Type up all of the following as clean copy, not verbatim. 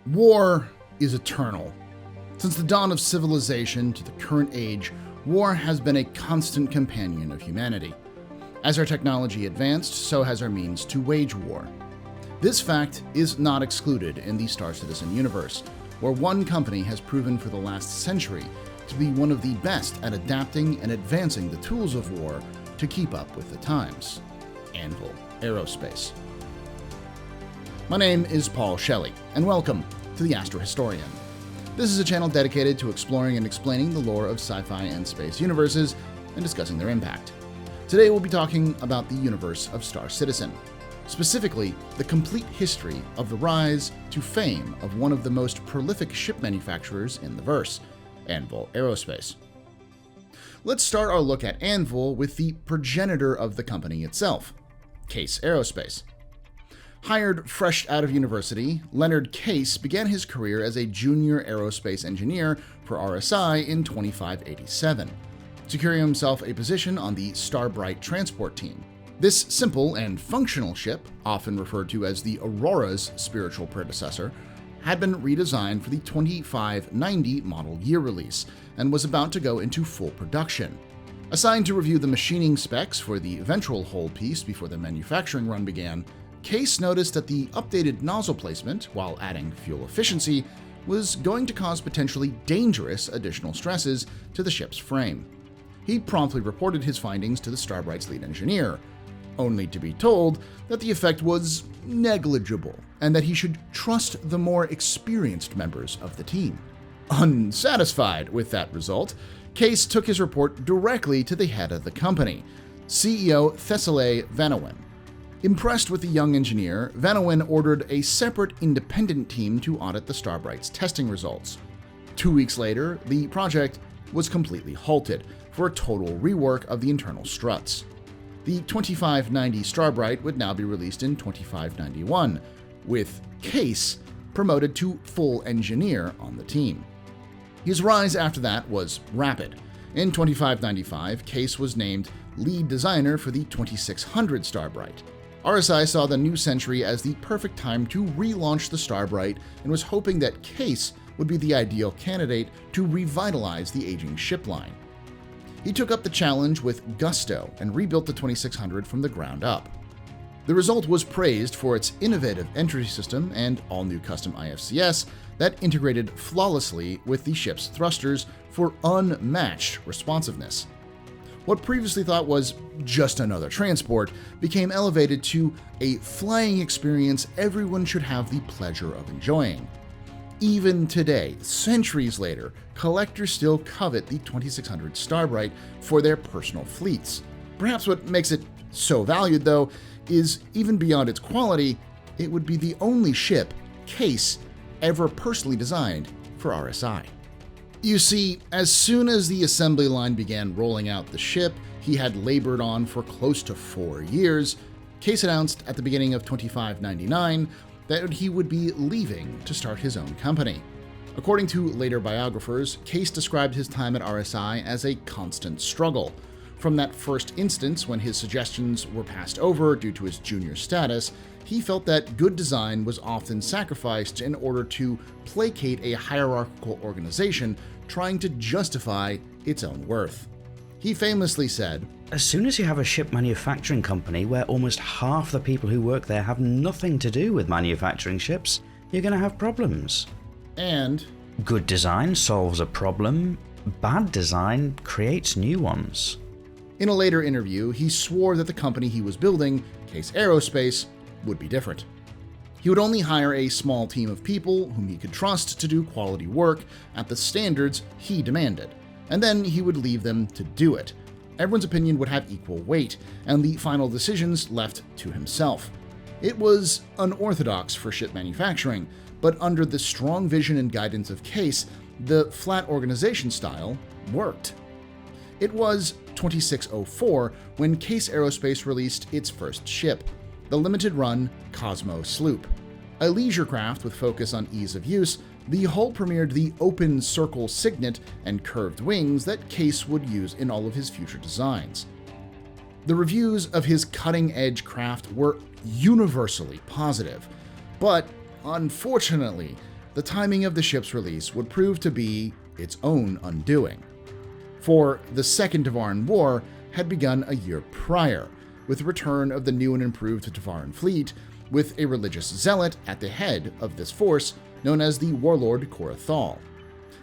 War is eternal. Since the dawn of civilization to the current age, war has been a constant companion of humanity. As our technology advanced, so has our means to wage war. This fact is not excluded in the Star Citizen universe, where one company has proven for the last century to be one of the best at adapting and advancing the tools of war to keep up with the times: Anvil Aerospace. My name is Paul Shelley, and welcome to TheAstroHistorian. This is a channel dedicated to exploring and explaining the lore of sci-fi and space universes and discussing their impact. Today we'll be talking about the universe of Star Citizen, specifically the complete history of the rise to fame of one of the most prolific ship manufacturers in the verse, Anvil Aerospace. Let's start our look at Anvil with the progenitor of the company itself, Casse Aerospace. Hired fresh out of university, Leonard Casse began his career as a junior aerospace engineer for RSI in 2587, securing himself a position on the Starbright transport team. This simple and functional ship, often referred to as the Aurora's spiritual predecessor, had been redesigned for the 2590 model year release and was about to go into full production. Assigned to review the machining specs for the ventral hull piece before the manufacturing run began, Casse noticed that the updated nozzle placement, while adding fuel efficiency, was going to cause potentially dangerous additional stresses to the ship's frame. He promptly reported his findings to the Starbright's lead engineer, only to be told that the effect was negligible and that he should trust the more experienced members of the team. Unsatisfied with that result, Casse took his report directly to the head of the company, CEO Thessaly Vanowen. Impressed with the young engineer, Vanowen ordered a separate independent team to audit the Starbright's testing results. 2 weeks later, the project was completely halted for a total rework of the internal struts. The 2590 Starbright would now be released in 2591, with Casse promoted to full engineer on the team. His rise after that was rapid. In 2595, Casse was named lead designer for the 2600 Starbright. RSI saw the new century as the perfect time to relaunch the Starbright and was hoping that Casse would be the ideal candidate to revitalize the aging ship line. He took up the challenge with gusto and rebuilt the 2600 from the ground up. The result was praised for its innovative entry system and all-new custom IFCS that integrated flawlessly with the ship's thrusters for unmatched responsiveness. What previously thought was just another transport became elevated to a flying experience everyone should have the pleasure of enjoying. Even today, centuries later, collectors still covet the 2600 Starbright for their personal fleets. Perhaps what makes it so valued, though, is even beyond its quality, it would be the only ship Casse ever personally designed for RSI. You see, as soon as the assembly line began rolling out the ship he had labored on for close to 4 years, Casse announced at the beginning of 2599 that he would be leaving to start his own company. According to later biographers, Casse described his time at RSI as a constant struggle. From that first instance when his suggestions were passed over due to his junior status, he felt that good design was often sacrificed in order to placate a hierarchical organization trying to justify its own worth. He famously said, "As soon as you have a ship manufacturing company where almost half the people who work there have nothing to do with manufacturing ships, you're going to have problems." And, "Good design solves a problem, bad design creates new ones." in a later interview, he swore that the company he was building, Casse Aerospace, would be different. He would only hire a small team of people whom he could trust to do quality work at the standards he demanded, and then he would leave them to do it. Everyone's opinion would have equal weight, and the final decisions left to himself. It was unorthodox for ship manufacturing, but under the strong vision and guidance of Casse, the flat organization style worked. It was 2604 when Casse Aerospace released its first ship, the limited-run Cosmo Sloop. A leisure craft with focus on ease of use, the hull premiered the open circle signet and curved wings that Casse would use in all of his future designs. The reviews of his cutting-edge craft were universally positive, but unfortunately, the timing of the ship's release would prove to be its own undoing. For the Second Tevarin War had begun a year prior, with the return of the new and improved Tevarin fleet, with a religious zealot at the head of this force known as the Warlord Korathal.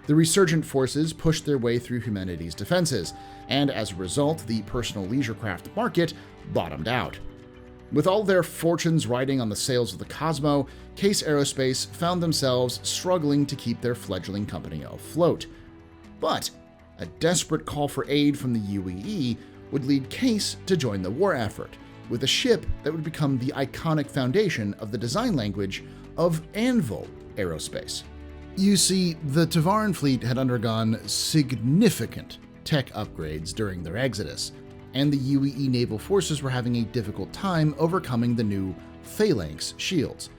The resurgent forces pushed their way through humanity's defenses, and as a result, the personal leisure craft market bottomed out. With all their fortunes riding on the sails of the Cosmo, Casse Aerospace found themselves struggling to keep their fledgling company afloat. But a desperate call for aid from the UEE would lead Casse to join the war effort, with a ship that would become the iconic foundation of the design language of Anvil Aerospace. You see, the Tevarin fleet had undergone significant tech upgrades during their exodus, and the UEE naval forces were having a difficult time overcoming the new phalanx shields.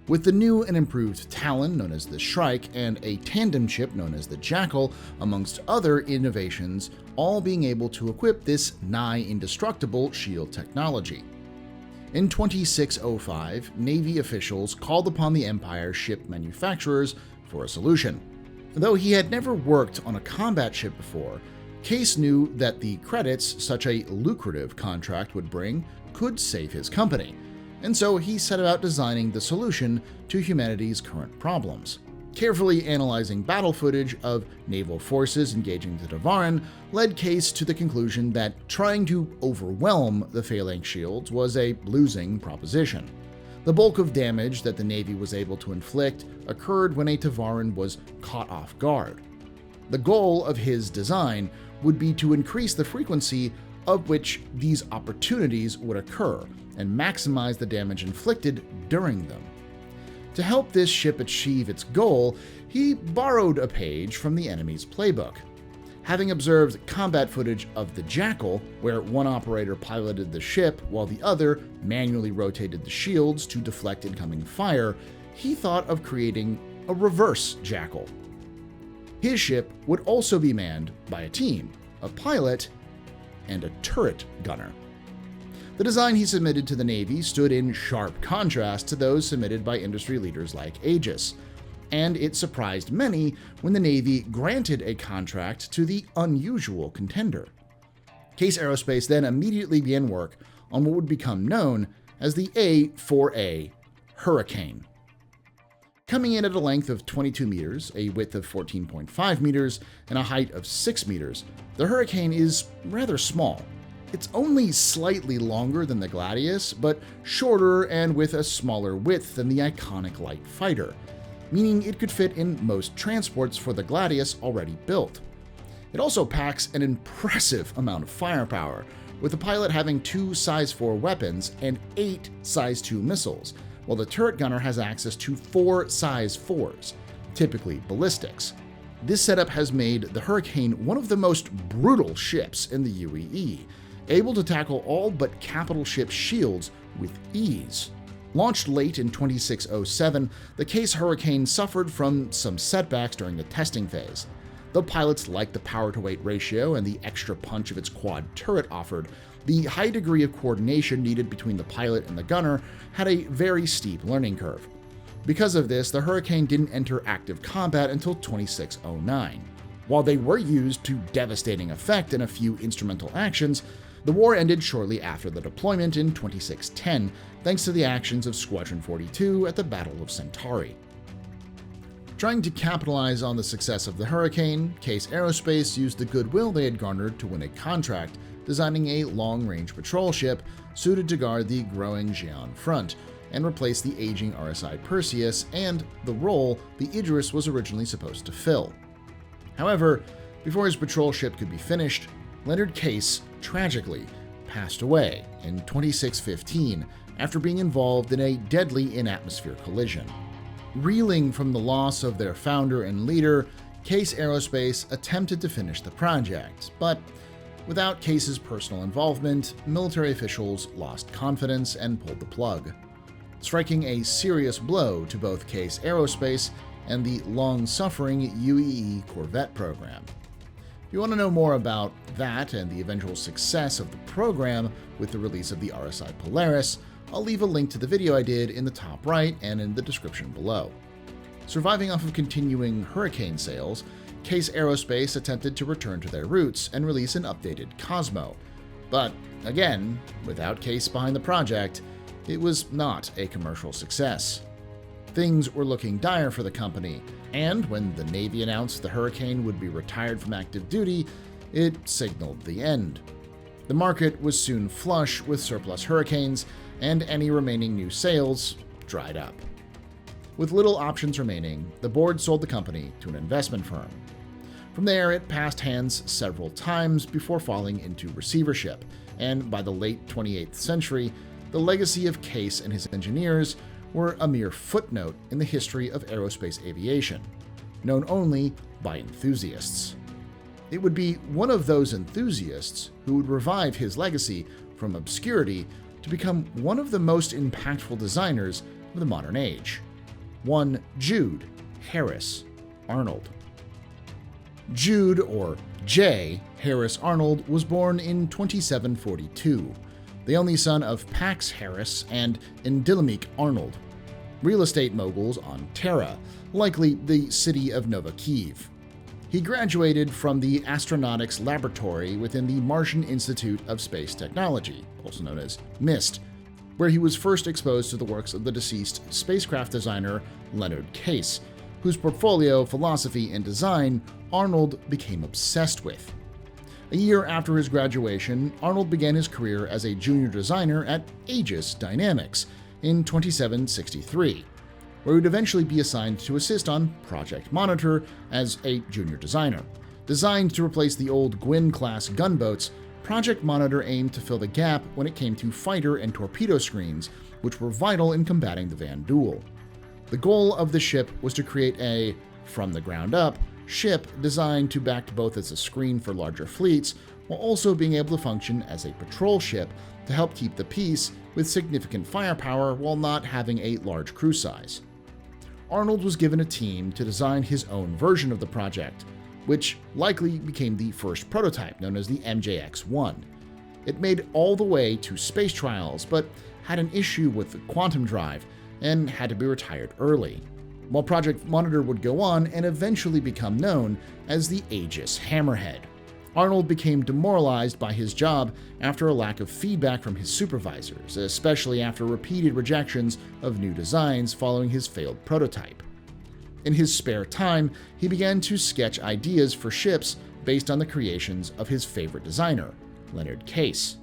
With the new and improved Talon, known as the Shrike, and a tandem ship known as the Jackal, amongst other innovations, all being able to equip this nigh-indestructible shield technology. In 2605, Navy officials called upon the Empire's ship manufacturers for a solution. Though he had never worked on a combat ship before, Casse knew that the credits such a lucrative contract would bring could save his company, and so he set about designing the solution to humanity's current problems. Carefully analyzing battle footage of naval forces engaging the Tevarin led Casse to the conclusion that trying to overwhelm the phalanx shields was a losing proposition. The bulk of damage that the Navy was able to inflict occurred when a Tevarin was caught off guard. The goal of his design would be to increase the frequency of which these opportunities would occur and maximize the damage inflicted during them. To help this ship achieve its goal, he borrowed a page from the enemy's playbook. Having observed combat footage of the Jackal, where one operator piloted the ship while the other manually rotated the shields to deflect incoming fire, he thought of creating a reverse Jackal. His ship would also be manned by a team, a pilot, and a turret gunner. The design he submitted to the Navy stood in sharp contrast to those submitted by industry leaders like Aegis, and it surprised many when the Navy granted a contract to the unusual contender. Casse Aerospace then immediately began work on what would become known as the A4A Hurricane. Coming in at a length of 22 meters, a width of 14.5 meters, and a height of 6 meters, the Hurricane is rather small. It's only slightly longer than the Gladius, but shorter and with a smaller width than the iconic light fighter, meaning it could fit in most transports for the Gladius already built. It also packs an impressive amount of firepower, with the pilot having 2 size 4 weapons and 8 size 2 missiles, while the turret gunner has access to 4 size 4s, typically ballistics. This setup has made the Hurricane one of the most brutal ships in the UEE, able to tackle all but capital ship shields with ease. Launched late in 2607, the Casse Hurricane suffered from some setbacks during the testing phase. Though pilots liked the power-to-weight ratio and the extra punch of its quad turret offered, the high degree of coordination needed between the pilot and the gunner had a very steep learning curve. Because of this, the Hurricane didn't enter active combat until 2609. While they were used to devastating effect in a few instrumental actions, the war ended shortly after the deployment in 2610, thanks to the actions of Squadron 42 at the Battle of Centauri. Trying to capitalize on the success of the Hurricane, Casse Aerospace used the goodwill they had garnered to win a contract designing a long-range patrol ship suited to guard the growing Xi'an front and replace the aging RSI Perseus and the role the Idris was originally supposed to fill. However, before his patrol ship could be finished, Leonard Casse tragically passed away in 2615 after being involved in a deadly in-atmosphere collision. Reeling from the loss of their founder and leader, Casse Aerospace attempted to finish the project, but without Casse's personal involvement, military officials lost confidence and pulled the plug, striking a serious blow to both Casse Aerospace and the long-suffering UEE Corvette program. If you want to know more about that and the eventual success of the program with the release of the RSI Polaris, I'll leave a link to the video I did in the top right and in the description below. Surviving off of continuing Hurricane sales, Casse Aerospace attempted to return to their roots and release an updated Cosmo. But, again, without Casse behind the project, it was not a commercial success. Things were looking dire for the company, and when the Navy announced the Hurricane would be retired from active duty, it signaled the end. The market was soon flush with surplus Hurricanes, and any remaining new sales dried up. With little options remaining, the board sold the company to an investment firm. From there, it passed hands several times before falling into receivership, and by the late 28th century, the legacy of Casse and his engineers were a mere footnote in the history of aerospace aviation, known only by enthusiasts. It would be one of those enthusiasts who would revive his legacy from obscurity to become one of the most impactful designers of the modern age. One Jude Harris Arnold. Jude, or J. Harris Arnold, was born in 2742, the only son of Pax Harris and Indilimique Arnold, real estate moguls on Terra, likely the city of Nova Kiev. He graduated from the Astronautics Laboratory within the Martian Institute of Space Technology, also known as MIST, where he was first exposed to the works of the deceased spacecraft designer Leonard Casse, whose portfolio, philosophy, and design Arnold became obsessed with. A year after his graduation, Arnold began his career as a junior designer at Aegis Dynamics in 2763, where he would eventually be assigned to assist on Project Monitor as a junior designer. Designed to replace the old Gwyn-class gunboats, Project Monitor aimed to fill the gap when it came to fighter and torpedo screens, which were vital in combating the Van Duel. The goal of the ship was to create a, from the ground up, ship designed to act both as a screen for larger fleets, while also being able to function as a patrol ship to help keep the peace with significant firepower while not having a large crew size. Arnold was given a team to design his own version of the project, which likely became the first prototype, known as the MJX-1. It made all the way to space trials, but had an issue with the quantum drive and had to be retired early, while Project Monitor would go on and eventually become known as the Aegis Hammerhead. Arnold became demoralized by his job after a lack of feedback from his supervisors, especially after repeated rejections of new designs following his failed prototype. In his spare time, he began to sketch ideas for ships based on the creations of his favorite designer, Leonard Casse.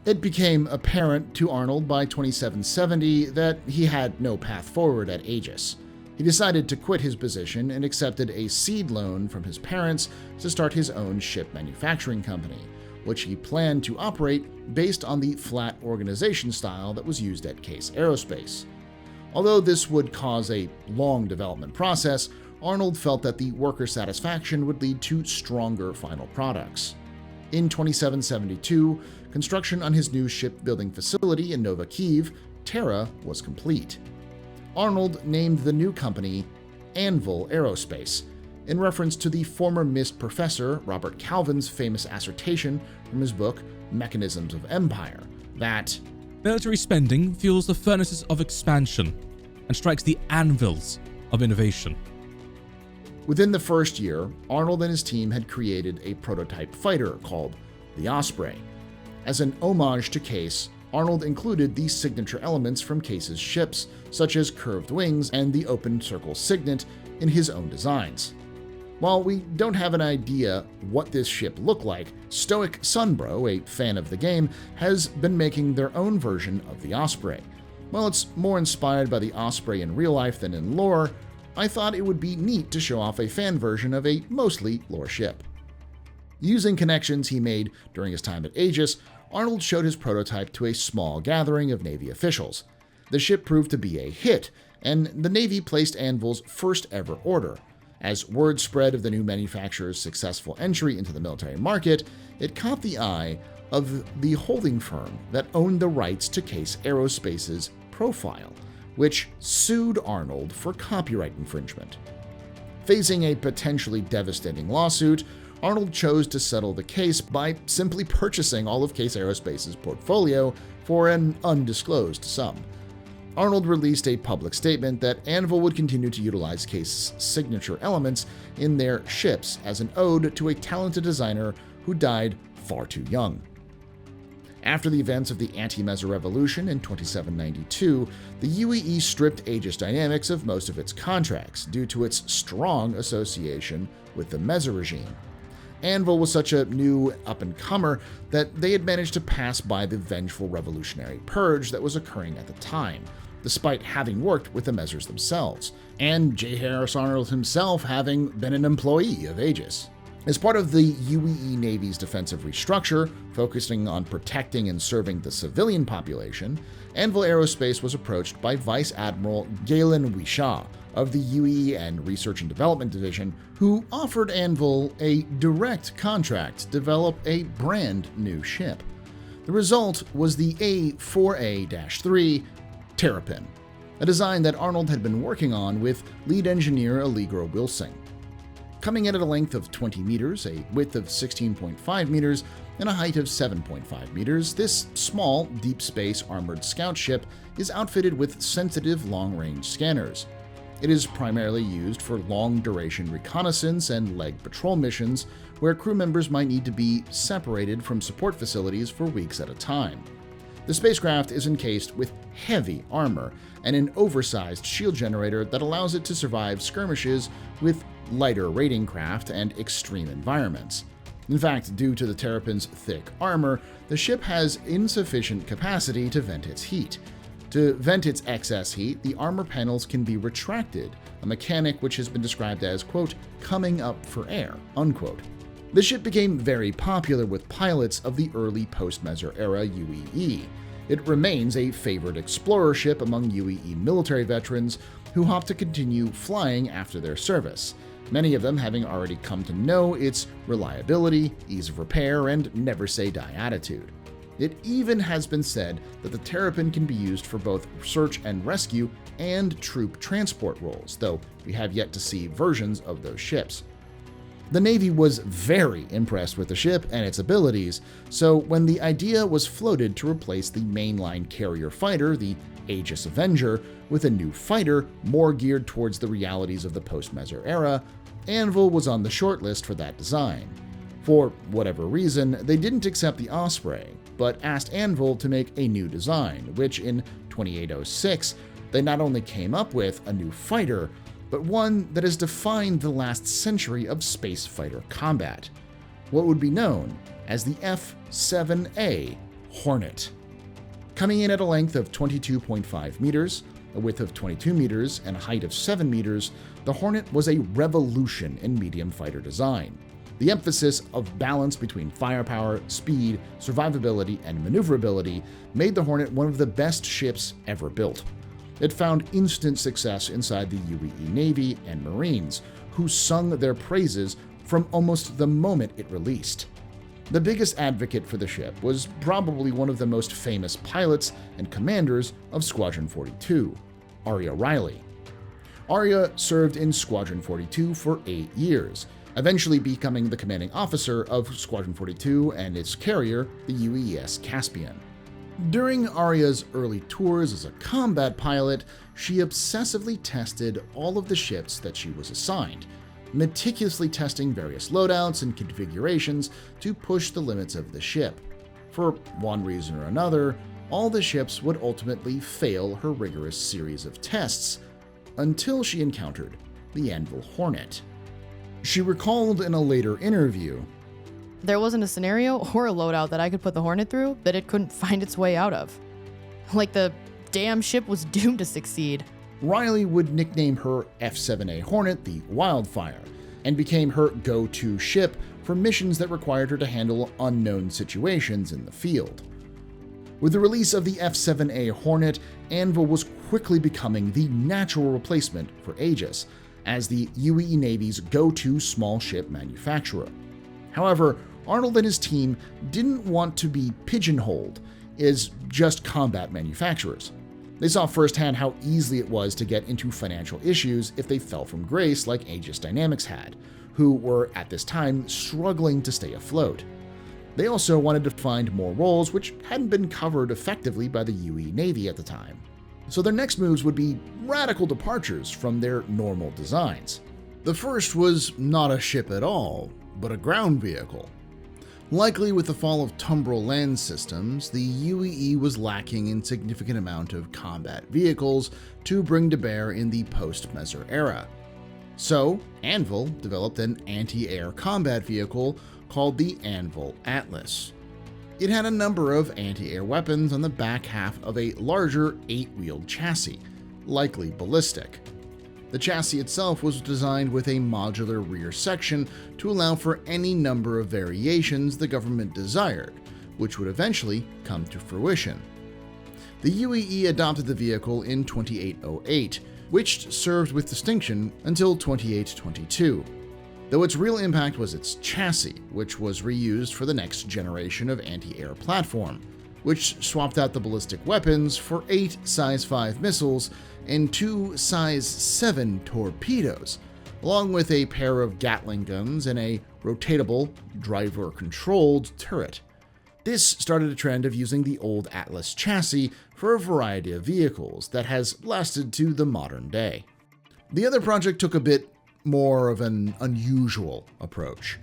It became apparent to Arnold by 2770 that he had no path forward at Aegis. He decided to quit his position and accepted a seed loan from his parents to start his own ship manufacturing company, which he planned to operate based on the flat organization style that was used at Casse Aerospace. Although this would cause a long development process, Arnold felt that the worker satisfaction would lead to stronger final products. In 2772, construction on his new shipbuilding facility in Nova Kiev, Terra, was complete. Arnold named the new company Anvil Aerospace, in reference to the former MIST professor Robert Calvin's famous assertion from his book Mechanisms of Empire, that military spending fuels the furnaces of expansion and strikes the anvils of innovation. Within the first year, Arnold and his team had created a prototype fighter called the Osprey. As an homage to Casse, Arnold included the signature elements from Casse's ships, such as curved wings and the open circle signet, in his own designs. While we don't have an idea what this ship looked like, Stoic Sunbro, a fan of the game, has been making their own version of the Osprey. While it's more inspired by the Osprey in real life than in lore, I thought it would be neat to show off a fan version of a mostly lore ship. Using connections he made during his time at Aegis, Arnold showed his prototype to a small gathering of Navy officials. The ship proved to be a hit, and the Navy placed Anvil's first ever order. As word spread of the new manufacturer's successful entry into the military market, it caught the eye of the holding firm that owned the rights to Casse Aerospace's profile, which sued Arnold for copyright infringement. Facing a potentially devastating lawsuit, Arnold chose to settle the case by simply purchasing all of Casse Aerospace's portfolio for an undisclosed sum. Arnold released a public statement that Anvil would continue to utilize Casse's signature elements in their ships as an ode to a talented designer who died far too young. After the events of the Anti-Mezzo Revolution in 2792, the UEE stripped Aegis Dynamics of most of its contracts due to its strong association with the Mezzo regime. Anvil was such a new up-and-comer that they had managed to pass by the vengeful revolutionary purge that was occurring at the time, despite having worked with the Mezzers themselves, and J. Harris Arnold himself having been an employee of Aegis. As part of the UEE Navy's defensive restructure, focusing on protecting and serving the civilian population, Anvil Aerospace was approached by Vice Admiral Galen Wishaw of the UEE and Research and Development Division, who offered Anvil a direct contract to develop a brand new ship. The result was the A4A-3 Terrapin, a design that Arnold had been working on with lead engineer Allegra Wilsing. Coming in at a length of 20 meters, a width of 16.5 meters, and a height of 7.5 meters, this small, deep space armored scout ship is outfitted with sensitive long-range scanners. It is primarily used for long-duration reconnaissance and leg patrol missions, where crew members might need to be separated from support facilities for weeks at a time. The spacecraft is encased with heavy armor and an oversized shield generator that allows it to survive skirmishes with lighter raiding craft and extreme environments. In fact, due to the Terrapin's thick armor, the ship has insufficient capacity to vent its heat. To vent its excess heat, the armor panels can be retracted, a mechanic which has been described as, quote, coming up for air, unquote. The ship became very popular with pilots of the early post-Mezzo era UEE. It remains a favored explorer ship among UEE military veterans who hope to continue flying after their service, many of them having already come to know its reliability, ease of repair, and never-say-die attitude. It even has been said that the Terrapin can be used for both search and rescue and troop transport roles, though we have yet to see versions of those ships. The Navy was very impressed with the ship and its abilities, so when the idea was floated to replace the mainline carrier fighter, the Aegis Avenger, with a new fighter more geared towards the realities of the post-Mezzo era, Anvil was on the shortlist for that design. For whatever reason, they didn't accept the Osprey, but asked Anvil to make a new design, which in 2806, they not only came up with a new fighter, but one that has defined the last century of space fighter combat, what would be known as the F-7A Hornet. Coming in at a length of 22.5 meters, a width of 22 meters, and a height of 7 meters, the Hornet was a revolution in medium fighter design. The emphasis of balance between firepower, speed, survivability, and maneuverability made the Hornet one of the best ships ever built. It found instant success inside the UEE Navy and Marines, who sung their praises from almost the moment it released. The biggest advocate for the ship was probably one of the most famous pilots and commanders of Squadron 42, Aria Reily. Aria served in Squadron 42 for 8 years, eventually becoming the commanding officer of Squadron 42 and its carrier, the UES Caspian. During Aria's early tours as a combat pilot, she obsessively tested all of the ships that she was assigned, meticulously testing various loadouts and configurations to push the limits of the ship. For one reason or another, all the ships would ultimately fail her rigorous series of tests, until she encountered the Anvil Hornet. She recalled in a later interview, "There wasn't a scenario or a loadout that I could put the Hornet through that it couldn't find its way out of. Like the damn ship was doomed to succeed." Reily would nickname her F-7A Hornet the Wildfire, and became her go-to ship for missions that required her to handle unknown situations in the field. With the release of the F-7A Hornet, Anvil was quickly becoming the natural replacement for Aegis, as the UEE Navy's go-to small ship manufacturer. However, Arnold and his team didn't want to be pigeonholed as just combat manufacturers. They saw firsthand how easily it was to get into financial issues if they fell from grace like Aegis Dynamics had, who were at this time struggling to stay afloat. They also wanted to find more roles which hadn't been covered effectively by the UEE Navy at the time. so their next moves would be radical departures from their normal designs. The first was not a ship at all, but a ground vehicle. Likely with the fall of Tumbrel land systems, the UEE was lacking in significant amount of combat vehicles to bring to bear in the post-Messer era. So, Anvil developed an anti-air combat vehicle called the Anvil Atlas. It had a number of anti-air weapons on the back half of a larger 8-wheeled chassis, likely ballistic. The chassis itself was designed with a modular rear section to allow for any number of variations the government desired, which would eventually come to fruition. The UEE adopted the vehicle in 2808, which served with distinction until 2822, though its real impact was its chassis, which was reused for the next generation of anti-air platform, which swapped out the ballistic weapons for 8 size 5 missiles and 2 size 7 torpedoes, along with a pair of Gatling guns and a rotatable, driver-controlled turret. This started a trend of using the old Atlas chassis for a variety of vehicles that has lasted to the modern day. The other project took a bit more of an unusual approach.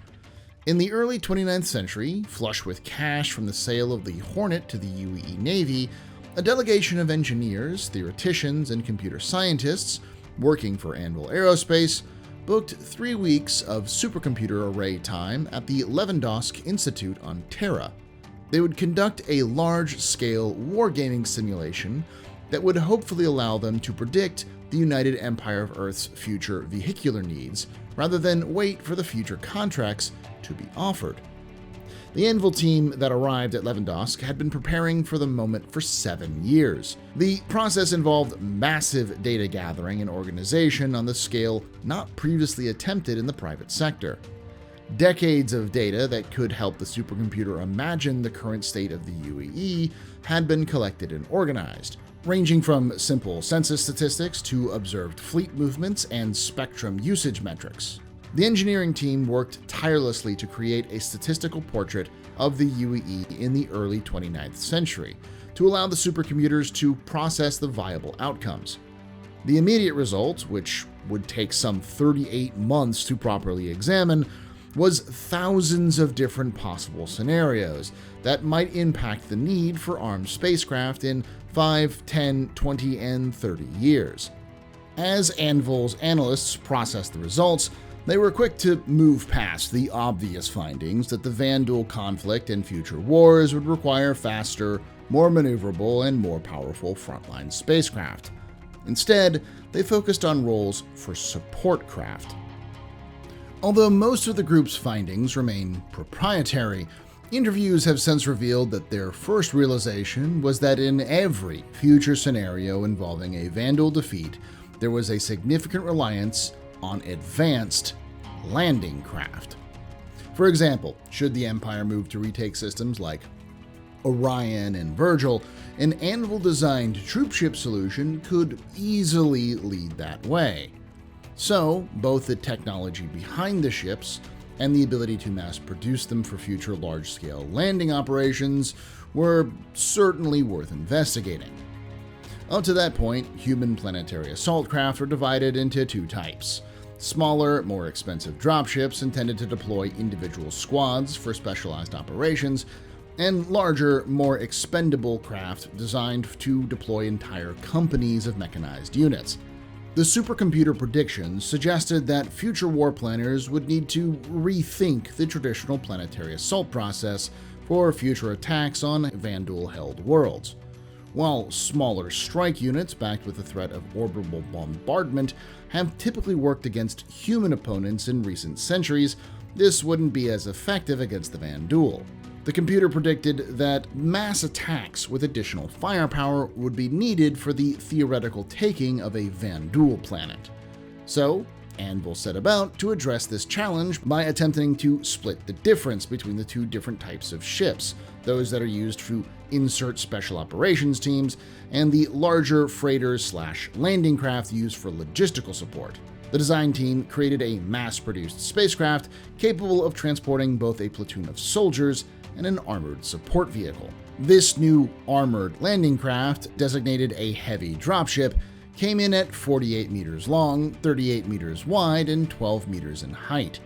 In the early 29th century, flush with cash from the sale of the Hornet to the UEE Navy, a delegation of engineers, theoreticians, and computer scientists working for Anvil Aerospace booked 3 weeks of supercomputer array time at the Levendosk Institute on Terra. They would conduct a large-scale wargaming simulation that would hopefully allow them to predict the United Empire of Earth's future vehicular needs, rather than wait for the future contracts to be offered. The Anvil team that arrived at Levendosk had been preparing for the moment for 7 years. The process involved massive data gathering and organization on the scale not previously attempted in the private sector. Decades of data that could help the supercomputer imagine the current state of the UEE had been collected and organized, ranging from simple census statistics to observed fleet movements and spectrum usage metrics. The engineering team worked tirelessly to create a statistical portrait of the UEE in the early 29th century to allow the supercomputers to process the viable outcomes. The immediate result, which would take some 38 months to properly examine, was thousands of different possible scenarios that might impact the need for armed spacecraft in 5, 10, 20, and 30 years. As Anvil's analysts processed the results, they were quick to move past the obvious findings that the Vanduul conflict and future wars would require faster, more maneuverable, and more powerful frontline spacecraft. Instead, they focused on roles for support craft. Although most of the group's findings remain proprietary, interviews have since revealed that their first realization was that in every future scenario involving a Vanduul defeat, there was a significant reliance on advanced landing craft. For example, should the Empire move to retake systems like Orion and Virgil, an Anvil-designed troopship solution could easily lead that way. So, both the technology behind the ships and the ability to mass produce them for future large-scale landing operations were certainly worth investigating. Up to that point, human planetary assault craft were divided into 2 types: smaller, more expensive dropships intended to deploy individual squads for specialized operations, and larger, more expendable craft designed to deploy entire companies of mechanized units. The supercomputer predictions suggested that future war planners would need to rethink the traditional planetary assault process for future attacks on Vanduul-held worlds. While smaller strike units backed with the threat of orbital bombardment have typically worked against human opponents in recent centuries, this wouldn't be as effective against the Vanduul. The computer predicted that mass attacks with additional firepower would be needed for the theoretical taking of a Vanduul planet. So, Anvil set about to address this challenge by attempting to split the difference between the 2 different types of ships, those that are used to insert special operations teams, and the larger freighters/landing craft used for logistical support. The design team created a mass-produced spacecraft capable of transporting both a platoon of soldiers and an armored support vehicle. This new armored landing craft, designated a heavy dropship, came in at 48 meters long, 38 meters wide, and 12 meters in height.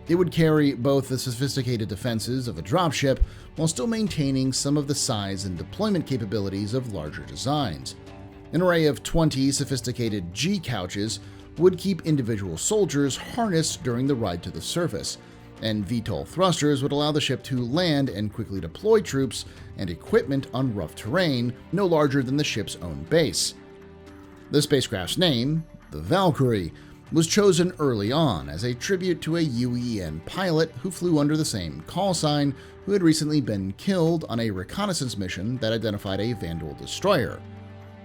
It would carry both the sophisticated defenses of a dropship while still maintaining some of the size and deployment capabilities of larger designs. An array of 20 sophisticated G-couches would keep individual soldiers harnessed during the ride to the surface, and VTOL thrusters would allow the ship to land and quickly deploy troops and equipment on rough terrain no larger than the ship's own base. The spacecraft's name, the Valkyrie, was chosen early on as a tribute to a UEN pilot who flew under the same call sign who had recently been killed on a reconnaissance mission that identified a Vandal destroyer,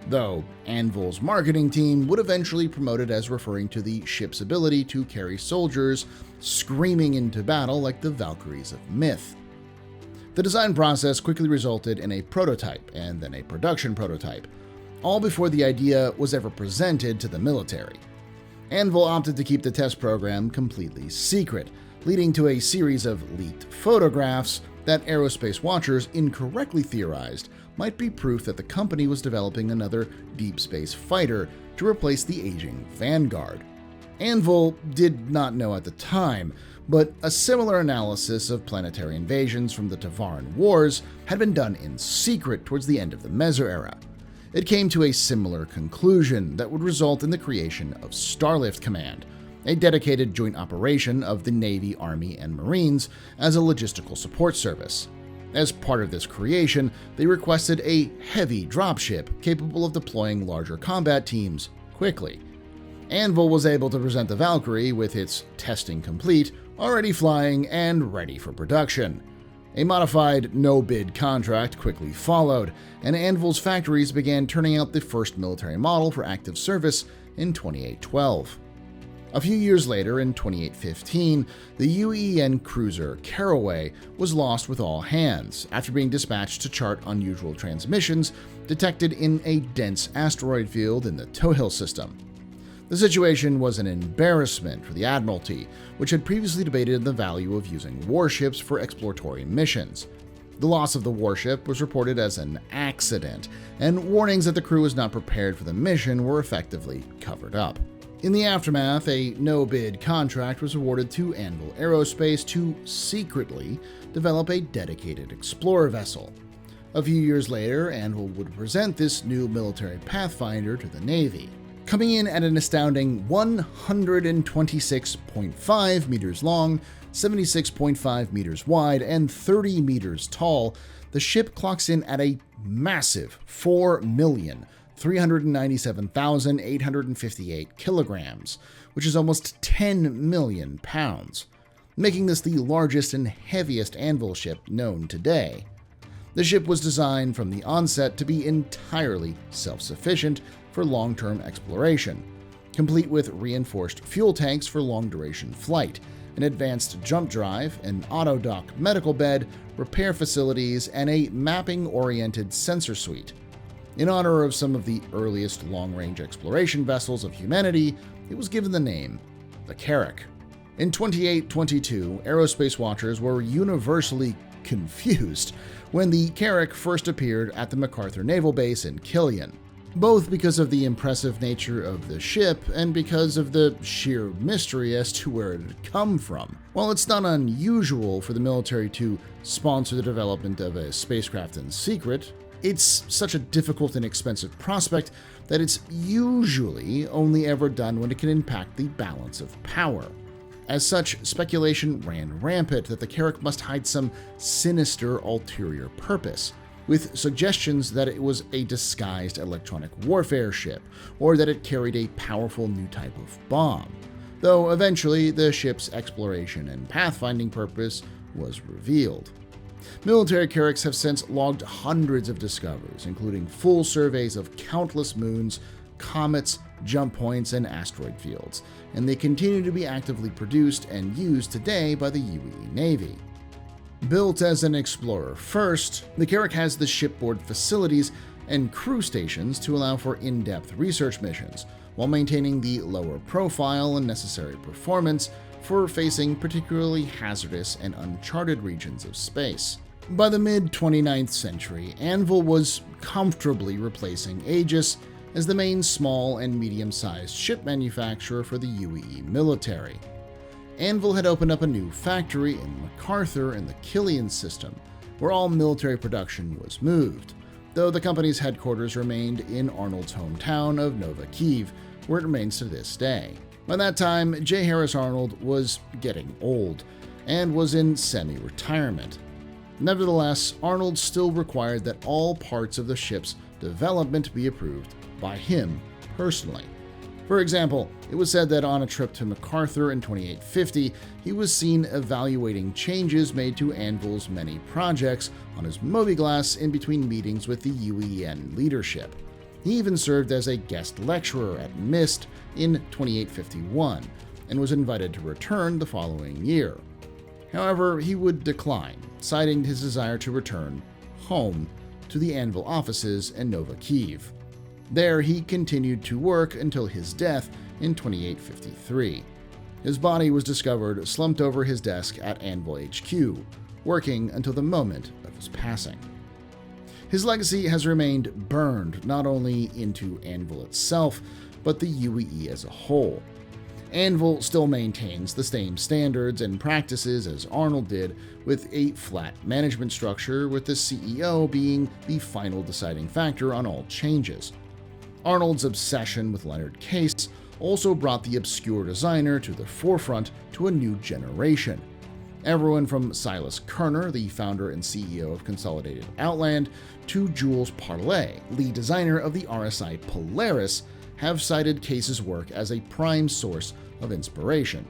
though Anvil's marketing team would eventually promote it as referring to the ship's ability to carry soldiers screaming into battle like the Valkyries of myth. The design process quickly resulted in a prototype and then a production prototype, all before the idea was ever presented to the military. Anvil opted to keep the test program completely secret, leading to a series of leaked photographs that aerospace watchers incorrectly theorized might be proof that the company was developing another deep space fighter to replace the aging Vanguard. Anvil did not know at the time, but a similar analysis of planetary invasions from the Tavaran Wars had been done in secret towards the end of the Meso era. It came to a similar conclusion that would result in the creation of Starlift Command, a dedicated joint operation of the Navy, Army, and Marines as a logistical support service. As part of this creation, they requested a heavy dropship capable of deploying larger combat teams quickly. Anvil was able to present the Valkyrie with its testing complete, already flying, and ready for production. A modified no-bid contract quickly followed, and Anvil's factories began turning out the first military model for active service in 2812. A few years later, in 2815, the UEN cruiser Caraway was lost with all hands after being dispatched to chart unusual transmissions detected in a dense asteroid field in the Tohil system. The situation was an embarrassment for the Admiralty, which had previously debated the value of using warships for exploratory missions. The loss of the warship was reported as an accident, and warnings that the crew was not prepared for the mission were effectively covered up. In the aftermath, a no-bid contract was awarded to Anvil Aerospace to secretly develop a dedicated explorer vessel. A few years later, Anvil would present this new military pathfinder to the Navy. Coming in at an astounding 126.5 meters long, 76.5 meters wide, and 30 meters tall, the ship clocks in at a massive 4,397,858 kilograms, which is almost 10 million pounds, making this the largest and heaviest Anvil ship known today. The ship was designed from the onset to be entirely self-sufficient for long-term exploration, complete with reinforced fuel tanks for long-duration flight, an advanced jump drive, an auto-dock medical bed, repair facilities, and a mapping-oriented sensor suite. In honor of some of the earliest long-range exploration vessels of humanity, it was given the name the Carrack. In 2822, aerospace watchers were universally confused when the Carrack first appeared at the MacArthur Naval Base in Killian, both because of the impressive nature of the ship and because of the sheer mystery as to where it had come from. While it's not unusual for the military to sponsor the development of a spacecraft in secret, it's such a difficult and expensive prospect that it's usually only ever done when it can impact the balance of power. As such, speculation ran rampant that the Carrack must hide some sinister ulterior purpose, with suggestions that it was a disguised electronic warfare ship, or that it carried a powerful new type of bomb, though eventually the ship's exploration and pathfinding purpose was revealed. Military Carracks have since logged hundreds of discoveries, including full surveys of countless moons, comets, jump points, and asteroid fields, and they continue to be actively produced and used today by the UE Navy. Built as an explorer first, the Carrack has the shipboard facilities and crew stations to allow for in-depth research missions, while maintaining the lower profile and necessary performance for facing particularly hazardous and uncharted regions of space. By the mid-29th century, Anvil was comfortably replacing Aegis as the main small and medium-sized ship manufacturer for the UEE military. Anvil had opened up a new factory in MacArthur in the Killian system, where all military production was moved, though the company's headquarters remained in Arnold's hometown of Nova Kiev, where it remains to this day. By that time, J. Harris Arnold was getting old and was in semi-retirement. Nevertheless, Arnold still required that all parts of the ship's development be approved by him personally. For example, it was said that on a trip to MacArthur in 2850, he was seen evaluating changes made to Anvil's many projects on his mobiGlas in between meetings with the UEN leadership. He even served as a guest lecturer at MIST in 2851 and was invited to return the following year. However, he would decline, citing his desire to return home to the Anvil offices in Nova Kiev. There, he continued to work until his death in 2853. His body was discovered slumped over his desk at Anvil HQ, working until the moment of his passing. His legacy has remained burned not only into Anvil itself, but the UEE as a whole. Anvil still maintains the same standards and practices as Arnold did, with a flat management structure, with the CEO being the final deciding factor on all changes. Arnold's obsession with Leonard Casse also brought the obscure designer to the forefront to a new generation. Everyone from Silas Kerner, the founder and CEO of Consolidated Outland, to Jules Parlet, lead designer of the RSI Polaris, have cited Casse's work as a prime source of inspiration.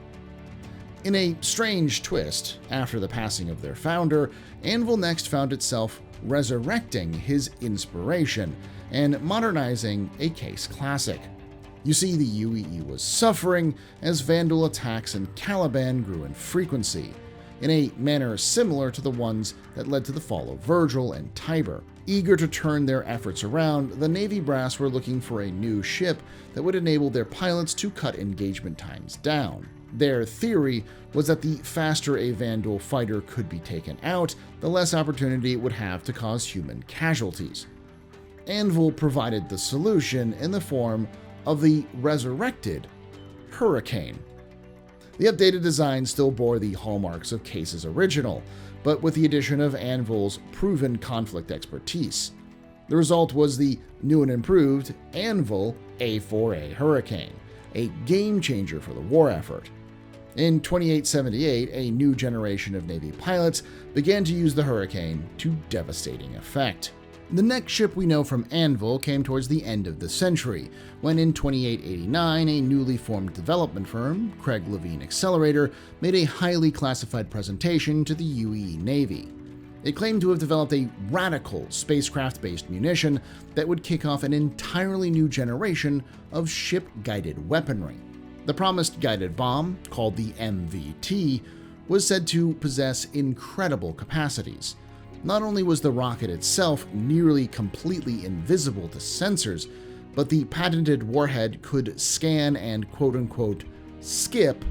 In a strange twist, after the passing of their founder, Anvil next found itself resurrecting his inspiration and modernizing a Casse classic. You see, the UEE was suffering as Vandal attacks in Caliban grew in frequency, in a manner similar to the ones that led to the fall of Virgil and Tiber. Eager to turn their efforts around, the Navy brass were looking for a new ship that would enable their pilots to cut engagement times down. Their theory was that the faster a Vandal fighter could be taken out, the less opportunity it would have to cause human casualties. Anvil provided the solution in the form of the resurrected Hurricane. The updated design still bore the hallmarks of Casse's original, but with the addition of Anvil's proven conflict expertise. The result was the new and improved Anvil A4A Hurricane, a game changer for the war effort. In 2878, a new generation of Navy pilots began to use the Hurricane to devastating effect. The next ship we know from Anvil came towards the end of the century, when in 2889 a newly formed development firm, Craig Levine Accelerator, made a highly classified presentation to the UEE Navy. It claimed to have developed a radical spacecraft-based munition that would kick off an entirely new generation of ship-guided weaponry. The promised guided bomb, called the MVT, was said to possess incredible capacities. Not only was the rocket itself nearly completely invisible to sensors, but the patented warhead could scan and quote-unquote skip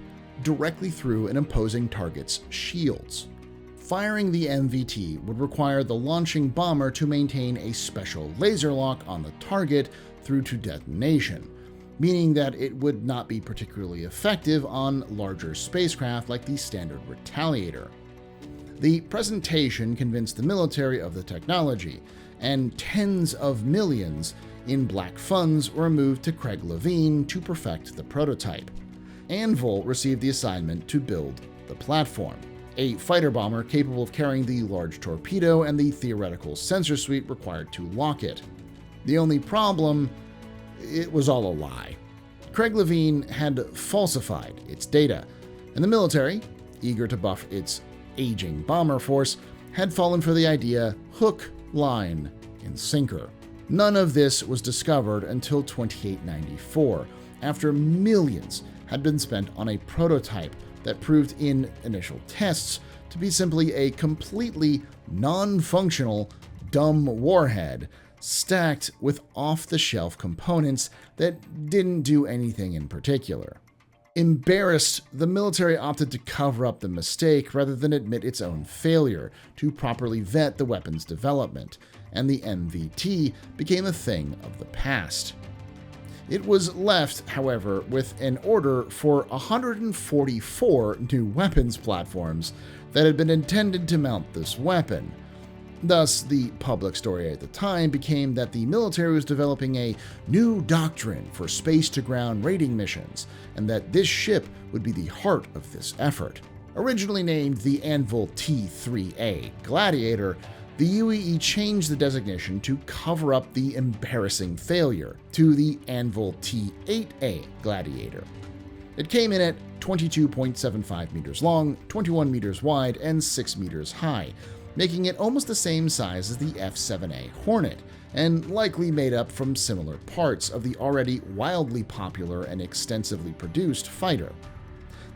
directly through an opposing target's shields. Firing the MVT would require the launching bomber to maintain a special laser lock on the target through to detonation, meaning that it would not be particularly effective on larger spacecraft like the standard Retaliator. The presentation convinced the military of the technology, and tens of millions in black funds were moved to Craig Levine to perfect the prototype. Anvil received the assignment to build the platform, a fighter bomber capable of carrying the large torpedo and the theoretical sensor suite required to lock it. The only problem, it was all a lie. Craig Levine had falsified its data, and the military, eager to buff its aging bomber force, had fallen for the idea hook, line, and sinker. None of this was discovered until 2894, after millions had been spent on a prototype that proved in initial tests to be simply a completely non-functional, dumb warhead stacked with off-the-shelf components that didn't do anything in particular. Embarrassed, the military opted to cover up the mistake rather than admit its own failure to properly vet the weapon's development, and the MVT became a thing of the past. It was left, however, with an order for 144 new weapons platforms that had been intended to mount this weapon. Thus, the public story at the time became that the military was developing a new doctrine for space-to-ground raiding missions, and that this ship would be the heart of this effort. Originally named the Anvil T-3A Gladiator, the UAE changed the designation to cover up the embarrassing failure to the Anvil T-8A Gladiator. It came in at 22.75 meters long, 21 meters wide, and 6 meters high, making it almost the same size as the F-7A Hornet, and likely made up from similar parts of the already wildly popular and extensively produced fighter.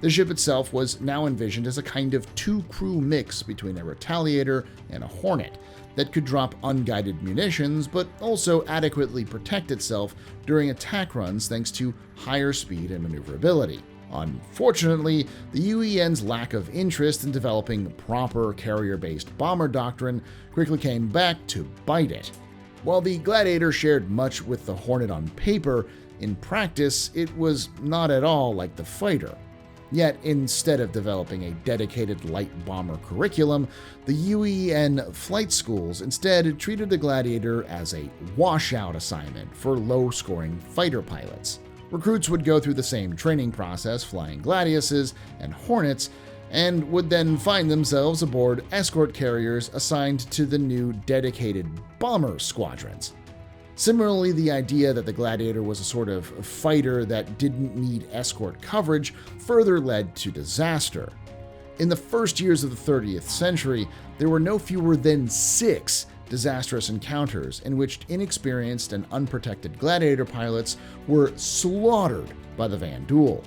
The ship itself was now envisioned as a kind of two-crew mix between a Retaliator and a Hornet that could drop unguided munitions but also adequately protect itself during attack runs thanks to higher speed and maneuverability. Unfortunately, the UEN's lack of interest in developing proper carrier-based bomber doctrine quickly came back to bite it. While the Gladiator shared much with the Hornet on paper, in practice it was not at all like the fighter. Yet, instead of developing a dedicated light bomber curriculum, the UEN flight schools instead treated the Gladiator as a washout assignment for low-scoring fighter pilots. Recruits would go through the same training process flying Gladiuses and Hornets, and would then find themselves aboard escort carriers assigned to the new dedicated bomber squadrons. Similarly, the idea that the Gladiator was a sort of fighter that didn't need escort coverage further led to disaster. In the first years of the 30th century, there were no fewer than 6 disastrous encounters in which inexperienced and unprotected Gladiator pilots were slaughtered by the Vanduul,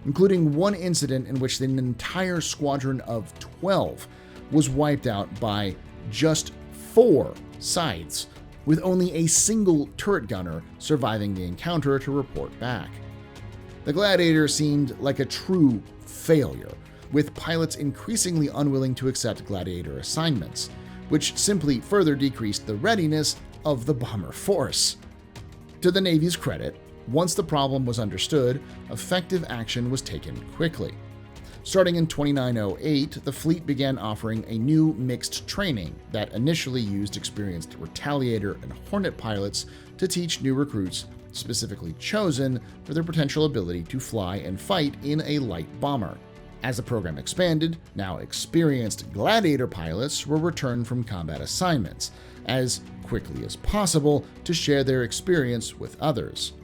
including one incident in which an entire squadron of 12 was wiped out by just 4 scythes, with only a single turret gunner surviving the encounter to report back. The Gladiator seemed like a true failure, with pilots increasingly unwilling to accept Gladiator assignments, which simply further decreased the readiness of the bomber force. To the Navy's credit, once the problem was understood, effective action was taken quickly. Starting in 2908, the fleet began offering a new mixed training that initially used experienced Retaliator and Hornet pilots to teach new recruits specifically chosen for their potential ability to fly and fight in a light bomber. As the program expanded, now experienced Gladiator pilots were returned from combat assignments as quickly as possible to share their experience with others.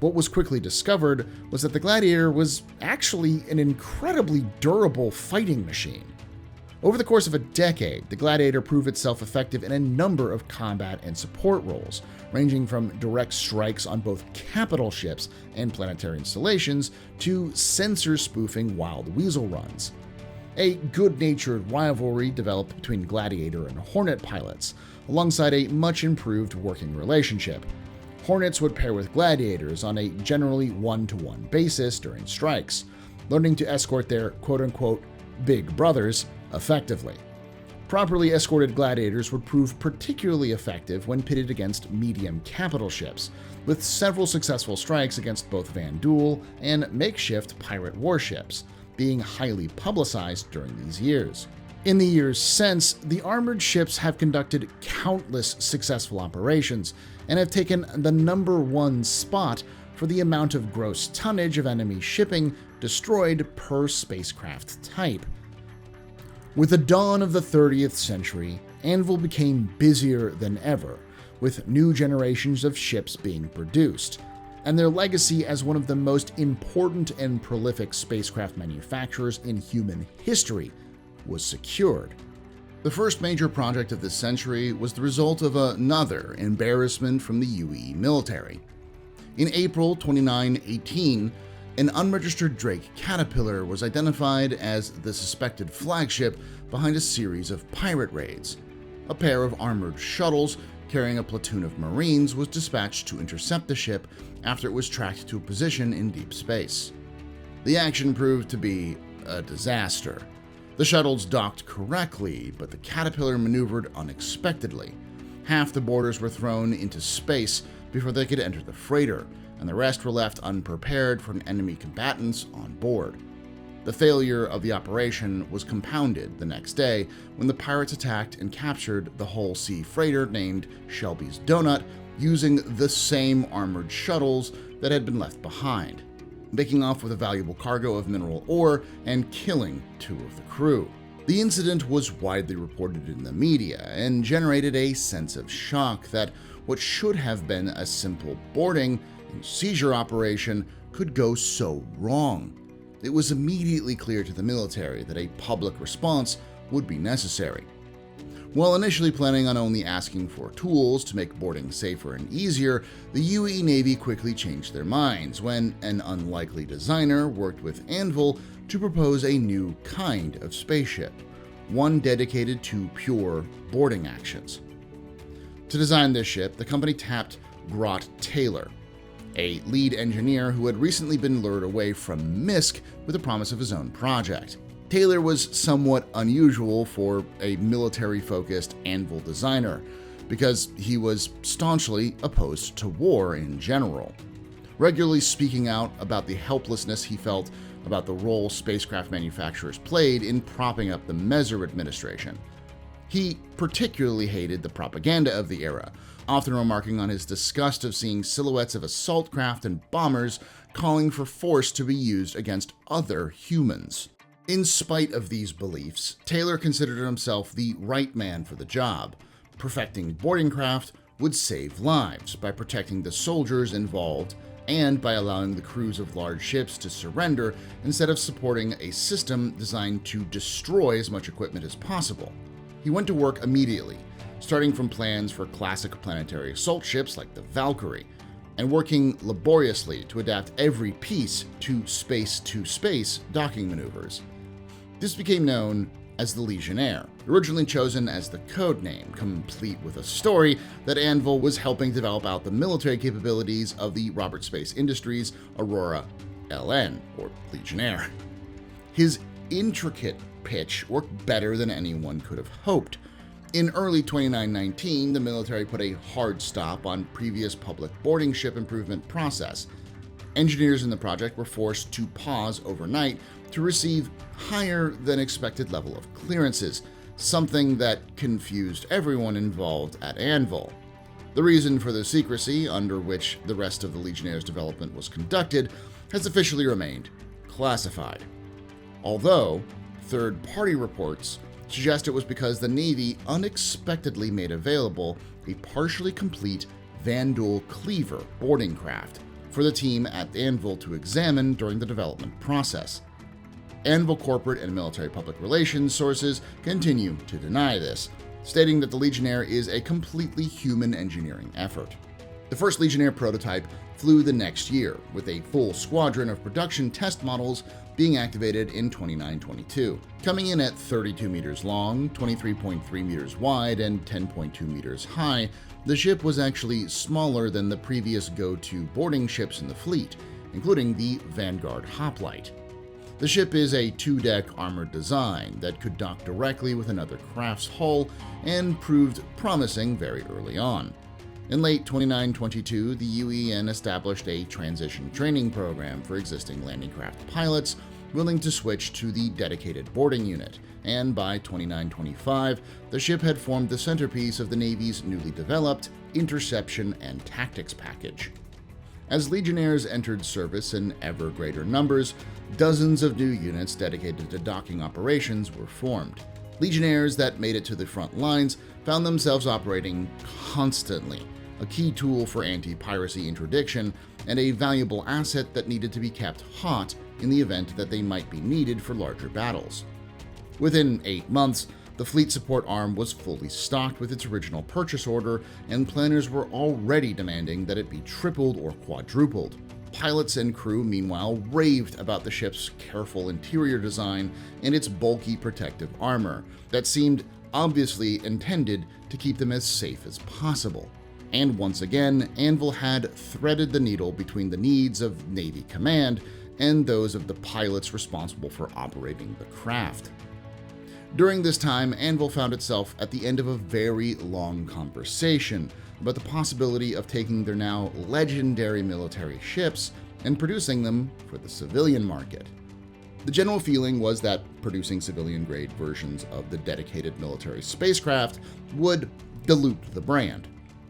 What was quickly discovered was that the Gladiator was actually an incredibly durable fighting machine. Over the course of a decade, the Gladiator proved itself effective in a number of combat and support roles, ranging from direct strikes on both capital ships and planetary installations to sensor spoofing wild weasel runs. A good-natured rivalry developed between Gladiator and Hornet pilots, alongside a much improved working relationship. Hornets would pair with Gladiators on a generally one-to-one basis during strikes, learning to escort their quote-unquote big brothers effectively. Properly escorted Gladiators would prove particularly effective when pitted against medium capital ships, with several successful strikes against both Vanduul and makeshift pirate warships being highly publicized during these years. In the years since, the armored ships have conducted countless successful operations and have taken the #1 spot for the amount of gross tonnage of enemy shipping destroyed per spacecraft type. With the dawn of the 30th century, Anvil became busier than ever, with new generations of ships being produced, and their legacy as one of the most important and prolific spacecraft manufacturers in human history was secured. The first major project of this century was the result of another embarrassment from the UAE military. In April 2918, an unregistered Drake Caterpillar was identified as the suspected flagship behind a series of pirate raids. A pair of armored shuttles carrying a platoon of Marines was dispatched to intercept the ship after it was tracked to a position in deep space. The action proved to be a disaster. The shuttles docked correctly, but the Caterpillar maneuvered unexpectedly. Half the boarders were thrown into space before they could enter the freighter, and the rest were left unprepared for enemy combatants on board. The failure of the operation was compounded the next day when the pirates attacked and captured the Hull C freighter named Shelby's Donut using the same armored shuttles that had been left behind, making off with a valuable cargo of mineral ore and killing 2 of the crew. The incident was widely reported in the media and generated a sense of shock that what should have been a simple boarding and seizure operation could go so wrong. It was immediately clear to the military that a public response would be necessary. While initially planning on only asking for tools to make boarding safer and easier, the UE Navy quickly changed their minds when an unlikely designer worked with Anvil to propose a new kind of spaceship, one dedicated to pure boarding actions. To design this ship, the company tapped Grot Taylor, a lead engineer who had recently been lured away from MISC with the promise of his own project. Taylor was somewhat unusual for a military-focused Anvil designer, because he was staunchly opposed to war in general, regularly speaking out about the helplessness he felt about the role spacecraft manufacturers played in propping up the Messer administration. He particularly hated the propaganda of the era, often remarking on his disgust of seeing silhouettes of assault craft and bombers calling for force to be used against other humans. In spite of these beliefs, Taylor considered himself the right man for the job. Perfecting boarding craft would save lives by protecting the soldiers involved and by allowing the crews of large ships to surrender instead of supporting a system designed to destroy as much equipment as possible. He went to work immediately, starting from plans for classic planetary assault ships like the Valkyrie, and working laboriously to adapt every piece to space-to-space docking maneuvers. This became known as the Legionnaire, originally chosen as the code name, complete with a story that Anvil was helping develop out the military capabilities of the Robert Space Industries Aurora LN, or Legionnaire. His intricate pitch worked better than anyone could have hoped. In early 2919, the military put a hard stop on previous public boarding ship improvement process. Engineers in the project were forced to pause overnight to receive higher than expected level of clearances, something that confused everyone involved at Anvil. The reason for the secrecy under which the rest of the Legionnaire's development was conducted has officially remained classified. Although, third-party reports suggest it was because the Navy unexpectedly made available a partially complete Vandal Cleaver boarding craft for the team at Anvil to examine during the development process. Anvil corporate and military public relations sources continue to deny this, stating that the Legionnaire is a completely human engineering effort. The first Legionnaire prototype flew the next year, with a full squadron of production test models being activated in 2922. Coming in at 32 meters long, 23.3 meters wide, and 10.2 meters high, the ship was actually smaller than the previous go-to boarding ships in the fleet, including the Vanguard Hoplite. The ship is a 2-deck armored design that could dock directly with another craft's hull and proved promising very early on. In late 2922, the UEN established a transition training program for existing landing craft pilots willing to switch to the dedicated boarding unit, and by 2925, the ship had formed the centerpiece of the Navy's newly developed Interception and Tactics package. As Legionnaires entered service in ever greater numbers, dozens of new units dedicated to docking operations were formed. Legionnaires that made it to the front lines found themselves operating constantly, a key tool for anti-piracy interdiction and a valuable asset that needed to be kept hot in the event that they might be needed for larger battles. Within 8 months, the fleet support arm was fully stocked with its original purchase order, and planners were already demanding that it be tripled or quadrupled. Pilots and crew, meanwhile, raved about the ship's careful interior design and its bulky protective armor that seemed obviously intended to keep them as safe as possible. And once again, Anvil had threaded the needle between the needs of Navy Command and those of the pilots responsible for operating the craft. During this time, Anvil found itself at the end of a very long conversation about the possibility of taking their now legendary military ships and producing them for the civilian market. The general feeling was that producing civilian-grade versions of the dedicated military spacecraft would dilute the brand.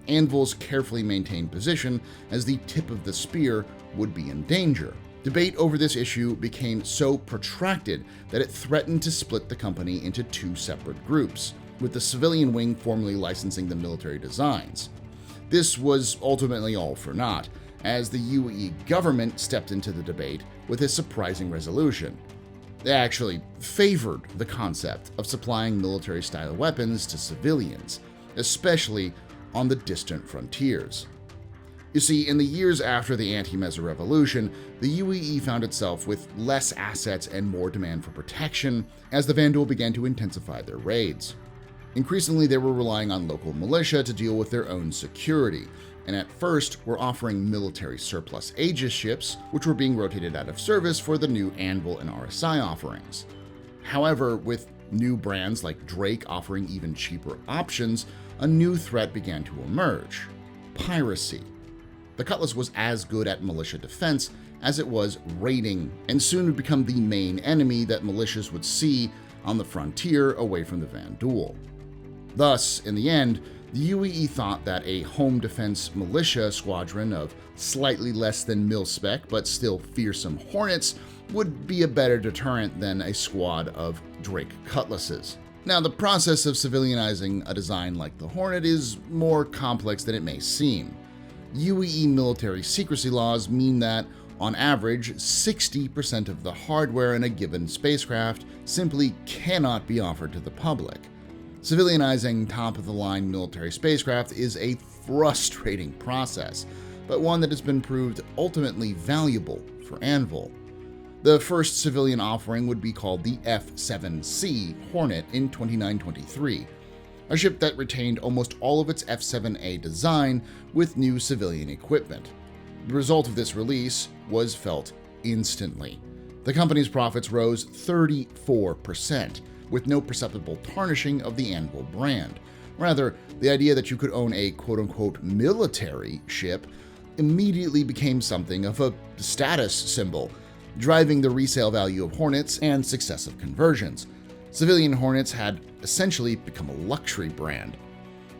Anvil's carefully maintained position as the tip of the spear would be in danger. Debate over this issue became so protracted that it threatened to split the company into two separate groups, with the civilian wing formally licensing the military designs. This was ultimately all for naught, as the UAE government stepped into the debate with a surprising resolution. They actually favored the concept of supplying military-style weapons to civilians, especially on the distant frontiers. You see, in the years after the Anti-Mezzo Revolution, the UAE found itself with less assets and more demand for protection as the Vanduul began to intensify their raids. Increasingly, they were relying on local militia to deal with their own security, and at first were offering military surplus Aegis ships, which were being rotated out of service for the new Anvil and RSI offerings. However, with new brands like Drake offering even cheaper options, a new threat began to emerge: piracy. The Cutlass was as good at militia defense as it was raiding, and soon would become the main enemy that militias would see on the frontier away from the Vanduul. Thus, in the end, the UAE thought that a home defense militia squadron of slightly less than mil-spec but still fearsome Hornets would be a better deterrent than a squad of Drake Cutlasses. Now, the process of civilianizing a design like the Hornet is more complex than it may seem. UAE military secrecy laws mean that, on average, 60% of the hardware in a given spacecraft simply cannot be offered to the public. Civilianizing top-of-the-line military spacecraft is a frustrating process, but one that has been proved ultimately valuable for Anvil. The first civilian offering would be called the F-7C Hornet in 2923, a ship that retained almost all of its F-7A design with new civilian equipment. The result of this release was felt instantly. The company's profits rose 34%, with no perceptible tarnishing of the Anvil brand. Rather, the idea that you could own a quote-unquote military ship immediately became something of a status symbol, driving the resale value of Hornets and successive conversions. Civilian Hornets had essentially become a luxury brand.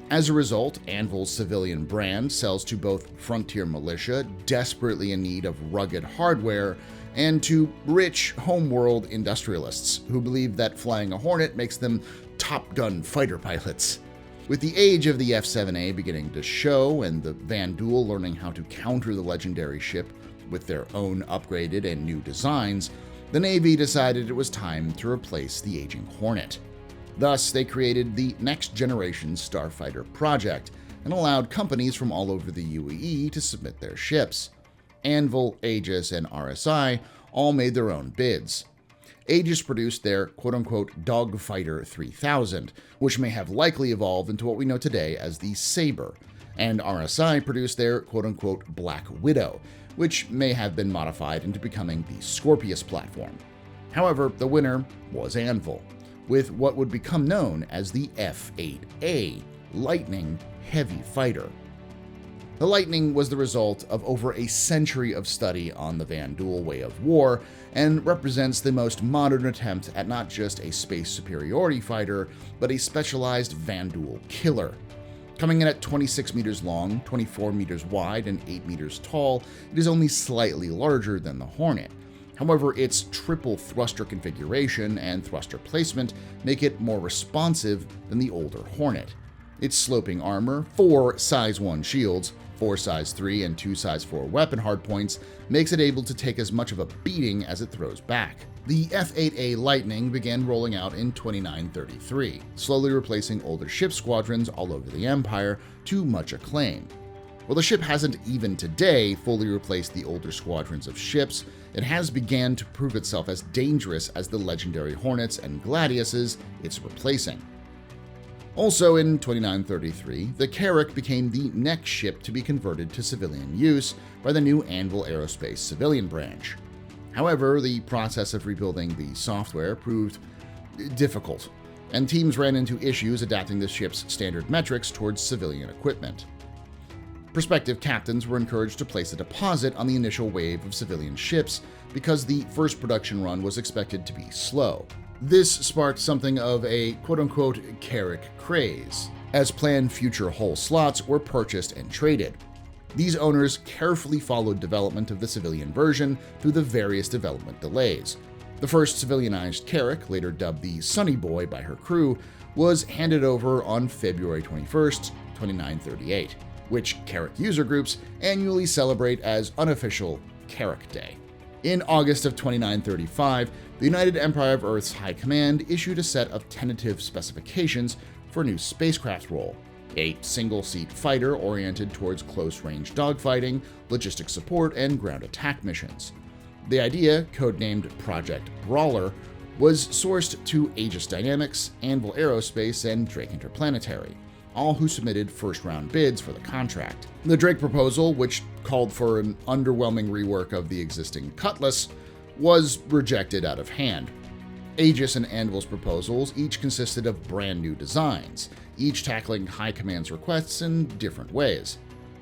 As a result, Anvil's civilian brand sells to both frontier militia desperately in need of rugged hardware and to rich homeworld industrialists who believe that flying a Hornet makes them Top Gun fighter pilots. With the age of the F-7A beginning to show and the Vanduul learning how to counter the legendary ship with their own upgraded and new designs, the Navy decided it was time to replace the aging Hornet. Thus, they created the Next Generation Starfighter project and allowed companies from all over the UAE to submit their ships. Anvil, Aegis, and RSI all made their own bids. Aegis produced their quote-unquote Dogfighter 3000, which may have likely evolved into what we know today as the Sabre, and RSI produced their quote-unquote Black Widow, which may have been modified into becoming the Scorpius platform. However, the winner was Anvil, with what would become known as the F-8A, Lightning Heavy Fighter. The Lightning was the result of over a century of study on the Vanduul way of war and represents the most modern attempt at not just a space superiority fighter, but a specialized Vanduul killer. Coming in at 26 meters long, 24 meters wide, and 8 meters tall, it is only slightly larger than the Hornet. However, its triple thruster configuration and thruster placement make it more responsive than the older Hornet. Its sloping armor, 4 size 1 shields, 4 size 3 and 2 size 4 weapon hardpoints makes it able to take as much of a beating as it throws back. The F-8A Lightning began rolling out in 2933, slowly replacing older ship squadrons all over the Empire to much acclaim. While the ship hasn't even today fully replaced the older squadrons of ships, it has begun to prove itself as dangerous as the legendary Hornets and Gladiuses it's replacing. Also in 2933, the Carrack became the next ship to be converted to civilian use by the new Anvil Aerospace civilian branch. However, the process of rebuilding the software proved difficult, and teams ran into issues adapting the ship's standard metrics towards civilian equipment. Prospective captains were encouraged to place a deposit on the initial wave of civilian ships because the first production run was expected to be slow. This sparked something of a quote-unquote Carrack craze, as planned future hull slots were purchased and traded. These owners carefully followed development of the civilian version through the various development delays. The first civilianized Carrack, later dubbed the Sunny Boy by her crew, was handed over on February 21st, 2938, which Carrack user groups annually celebrate as unofficial Carrack Day. In August of 2935, the United Empire of Earth's High Command issued a set of tentative specifications for a new spacecraft role, a single-seat fighter oriented towards close-range dogfighting, logistic support, and ground attack missions. The idea, codenamed Project Brawler, was sourced to Aegis Dynamics, Anvil Aerospace, and Drake Interplanetary, all who submitted first-round bids for the contract. The Drake proposal, which called for an underwhelming rework of the existing Cutlass, was rejected out of hand. Aegis and Anvil's proposals each consisted of brand new designs, each tackling High Command's requests in different ways.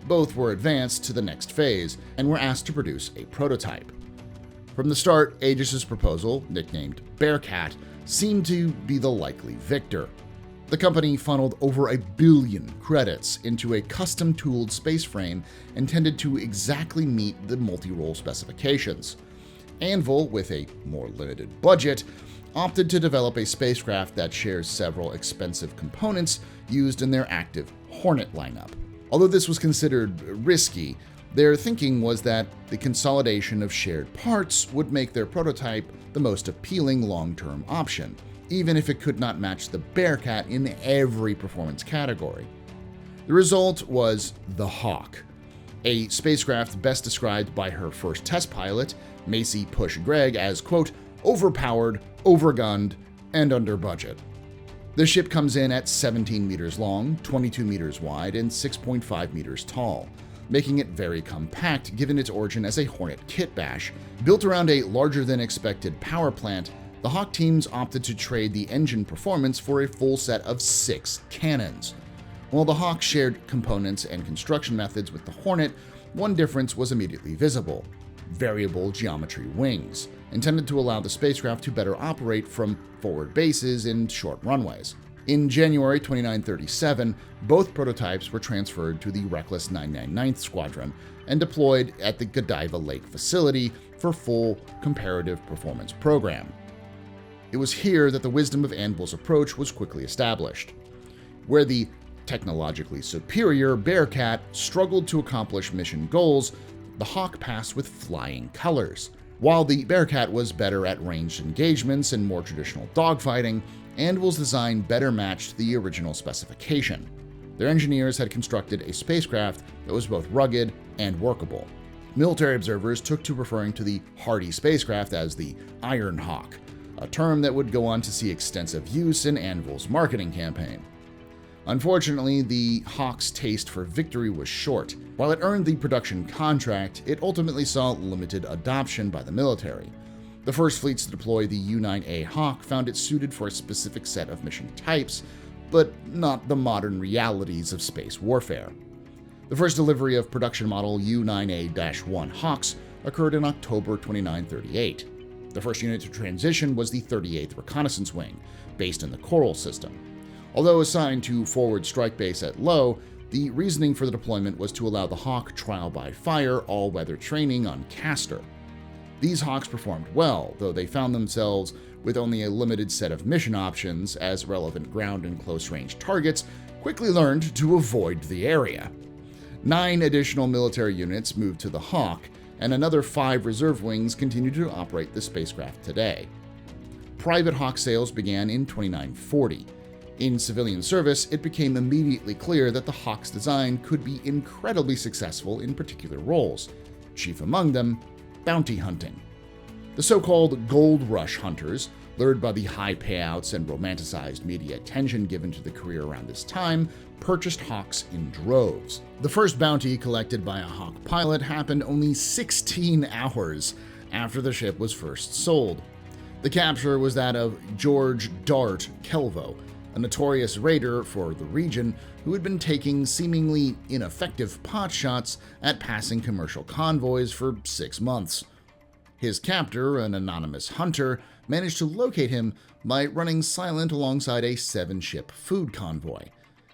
Both were advanced to the next phase and were asked to produce a prototype. From the start, Aegis's proposal, nicknamed Bearcat, seemed to be the likely victor. The company funneled over 1 billion credits into a custom-tooled space frame intended to exactly meet the multi-role specifications. Anvil, with a more limited budget, opted to develop a spacecraft that shares several expensive components used in their active Hornet lineup. Although this was considered risky, their thinking was that the consolidation of shared parts would make their prototype the most appealing long-term option, even if it could not match the Bearcat in every performance category. The result was the Hawk, a spacecraft best described by her first test pilot, Macy Push Gregg, as, quote, overpowered, overgunned, and under budget. The ship comes in at 17 meters long, 22 meters wide, and 6.5 meters tall, making it very compact given its origin as a Hornet kit bash. Built around a larger-than-expected power plant, the Hawk teams opted to trade the engine performance for a full set of 6 cannons. While the Hawk shared components and construction methods with the Hornet, one difference was immediately visible: variable geometry wings, intended to allow the spacecraft to better operate from forward bases in short runways. In January 2937, both prototypes were transferred to the Reckless 999th Squadron and deployed at the Godiva Lake facility for full comparative performance program. It was here that the wisdom of Anvil's approach was quickly established. Where the technologically superior Bearcat struggled to accomplish mission goals, the Hawk passed with flying colors. While the Bearcat was better at ranged engagements and more traditional dogfighting, Anvil's design better matched the original specification. Their engineers had constructed a spacecraft that was both rugged and workable. Military observers took to referring to the hardy spacecraft as the Iron Hawk, a term that would go on to see extensive use in Anvil's marketing campaign. Unfortunately, the Hawk's taste for victory was short. While it earned the production contract, it ultimately saw limited adoption by the military. The first fleets to deploy the U-9A Hawk found it suited for a specific set of mission types, but not the modern realities of space warfare. The first delivery of production model U-9A-1 Hawks occurred in October 2938. The first unit to transition was the 38th Reconnaissance Wing, based in the Coral system. Although assigned to Forward Strike Base at Low, the reasoning for the deployment was to allow the Hawk trial-by-fire all-weather training on Castor. These Hawks performed well, though they found themselves with only a limited set of mission options, as relevant ground and close-range targets quickly learned to avoid the area. 9 additional military units moved to the Hawk, and another 5 reserve wings continue to operate the spacecraft today. Private Hawk sales began in 2940. In civilian service, it became immediately clear that the Hawk's design could be incredibly successful in particular roles, chief among them, bounty hunting. The so-called Gold Rush hunters, lured by the high payouts and romanticized media attention given to the career around this time, purchased Hawks in droves. The first bounty collected by a Hawk pilot happened only 16 hours after the ship was first sold. The capture was that of George Dart Kelvo, a notorious raider for the region who had been taking seemingly ineffective potshots at passing commercial convoys for 6 months. His captor, an anonymous hunter, managed to locate him by running silent alongside a 7-ship food convoy.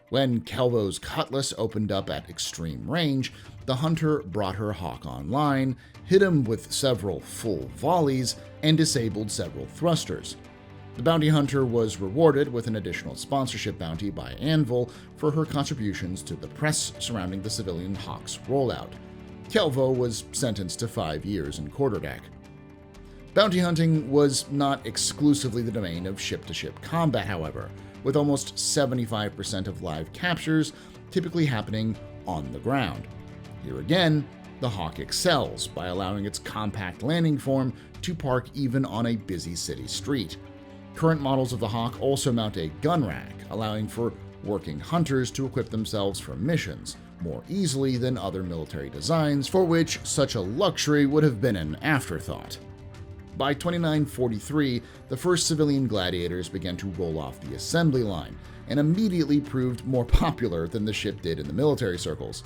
When Kelvo's cutlass opened up at extreme range, the hunter brought her hawk online, hit him with several full volleys, and disabled several thrusters. The bounty hunter was rewarded with an additional sponsorship bounty by Anvil for her contributions to the press surrounding the civilian Hawk's rollout. Kelvo was sentenced to 5 years in quarterdeck. Bounty hunting was not exclusively the domain of ship-to-ship combat, however, with almost 75% of live captures typically happening on the ground. Here again, the Hawk excels by allowing its compact landing form to park even on a busy city street. Current models of the Hawk also mount a gun rack, allowing for working hunters to equip themselves for missions more easily than other military designs for which such a luxury would have been an afterthought. By 2943, the first civilian gladiators began to roll off the assembly line and immediately proved more popular than the ship did in the military circles.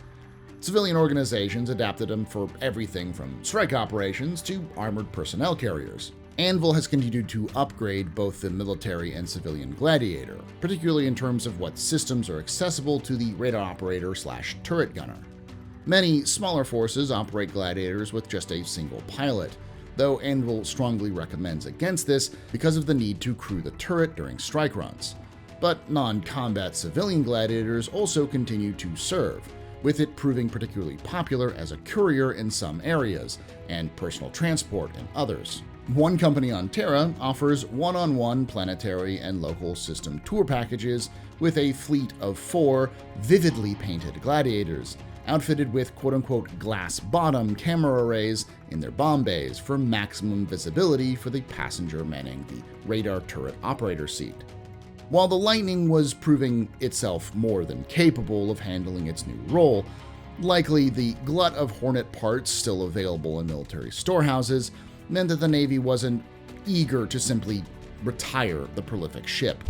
Civilian organizations adapted them for everything from strike operations to armored personnel carriers. Anvil has continued to upgrade both the military and civilian gladiator, particularly in terms of what systems are accessible to the radar operator/turret gunner. Many smaller forces operate gladiators with just a single pilot, though Anvil strongly recommends against this because of the need to crew the turret during strike runs. But non-combat civilian gladiators also continue to serve, with it proving particularly popular as a courier in some areas and personal transport in others. One company on Terra offers one-on-one planetary and local system tour packages with a fleet of 4 vividly painted gladiators, outfitted with quote-unquote glass bottom camera arrays in their bomb bays for maximum visibility for the passenger manning the radar turret operator seat. While the Lightning was proving itself more than capable of handling its new role, likely the glut of Hornet parts still available in military storehouses meant that the Navy wasn't eager to simply retire the prolific ship.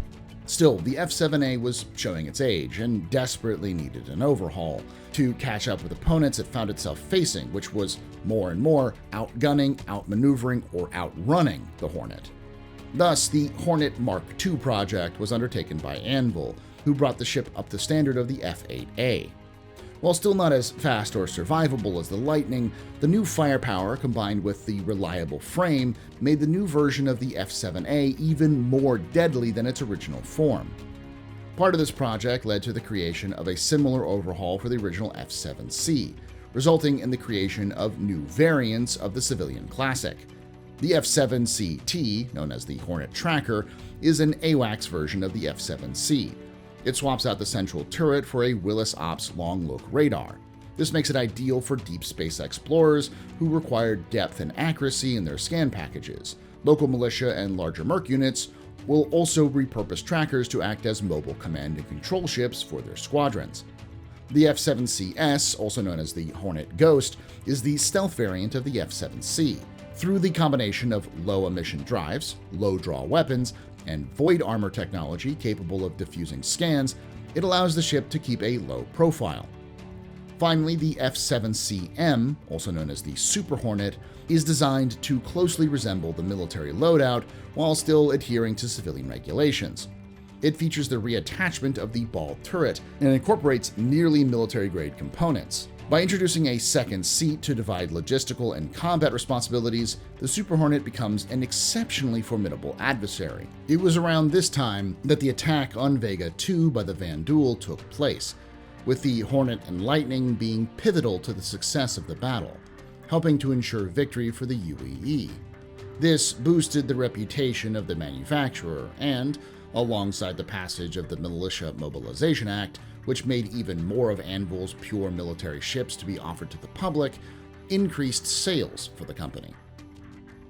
Still, the F-7A was showing its age and desperately needed an overhaul to catch up with opponents it found itself facing, which was more and more outgunning, outmaneuvering, or outrunning the Hornet. Thus, the Hornet Mark II project was undertaken by Anvil, who brought the ship up to standard of the F-8A. While still not as fast or survivable as the Lightning, the new firepower combined with the reliable frame made the new version of the F-7A even more deadly than its original form. Part of this project led to the creation of a similar overhaul for the original F-7C, resulting in the creation of new variants of the civilian classic. The F-7CT, known as the Hornet Tracker, is an AWACS version of the F-7C. It swaps out the central turret for a Willis Ops long-look radar. This makes it ideal for deep space explorers who require depth and accuracy in their scan packages. Local militia and larger merc units will also repurpose trackers to act as mobile command and control ships for their squadrons. The F-7CS, also known as the Hornet Ghost, is the stealth variant of the F-7C. Through the combination of low-emission drives, low-draw weapons, and void armor technology capable of diffusing scans, it allows the ship to keep a low profile. Finally, the F-7CM, also known as the Super Hornet, is designed to closely resemble the military loadout while still adhering to civilian regulations. It features the reattachment of the ball turret and incorporates nearly military-grade components. By introducing a second seat to divide logistical and combat responsibilities, the Super Hornet becomes an exceptionally formidable adversary. It was around this time that the attack on Vega 2 by the Vanduul took place, with the Hornet and Lightning being pivotal to the success of the battle, helping to ensure victory for the UEE. This boosted the reputation of the manufacturer and, alongside the passage of the Militia Mobilization Act, which made even more of Anvil's pure military ships to be offered to the public, increased sales for the company.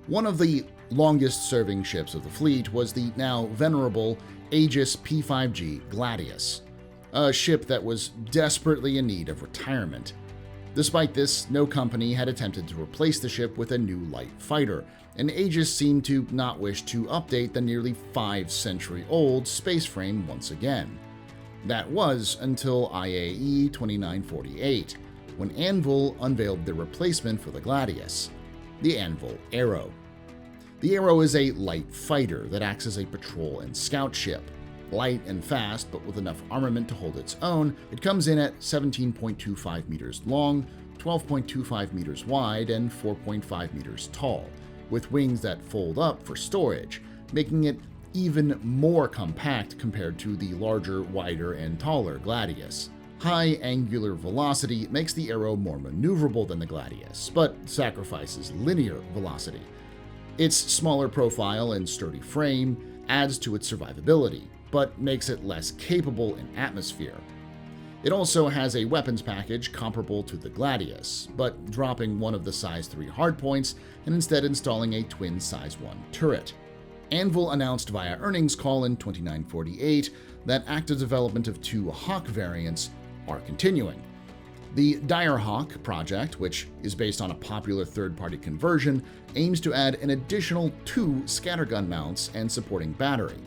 One of the longest-serving ships of the fleet was the now venerable Aegis P-5G Gladius, a ship that was desperately in need of retirement. Despite this, no company had attempted to replace the ship with a new light fighter, and Aegis seemed to not wish to update the nearly 5-century-old space frame once again. That was until IAE 2948, when Anvil unveiled their replacement for the Gladius, the Anvil Aero. The Aero is a light fighter that acts as a patrol and scout ship. Light and fast, but with enough armament to hold its own, it comes in at 17.25 meters long, 12.25 meters wide, and 4.5 meters tall, with wings that fold up for storage, making it even more compact compared to the larger, wider, and taller Gladius. High angular velocity makes the Aero more maneuverable than the Gladius, but sacrifices linear velocity. Its smaller profile and sturdy frame adds to its survivability, but makes it less capable in atmosphere. It also has a weapons package comparable to the Gladius, but dropping one of the size 3 hardpoints and instead installing a twin size 1 turret. Anvil announced via earnings call in 2948 that active development of 2 Hawk variants are continuing. The Direhawk project, which is based on a popular third-party conversion, aims to add an additional 2 scattergun mounts and supporting battery.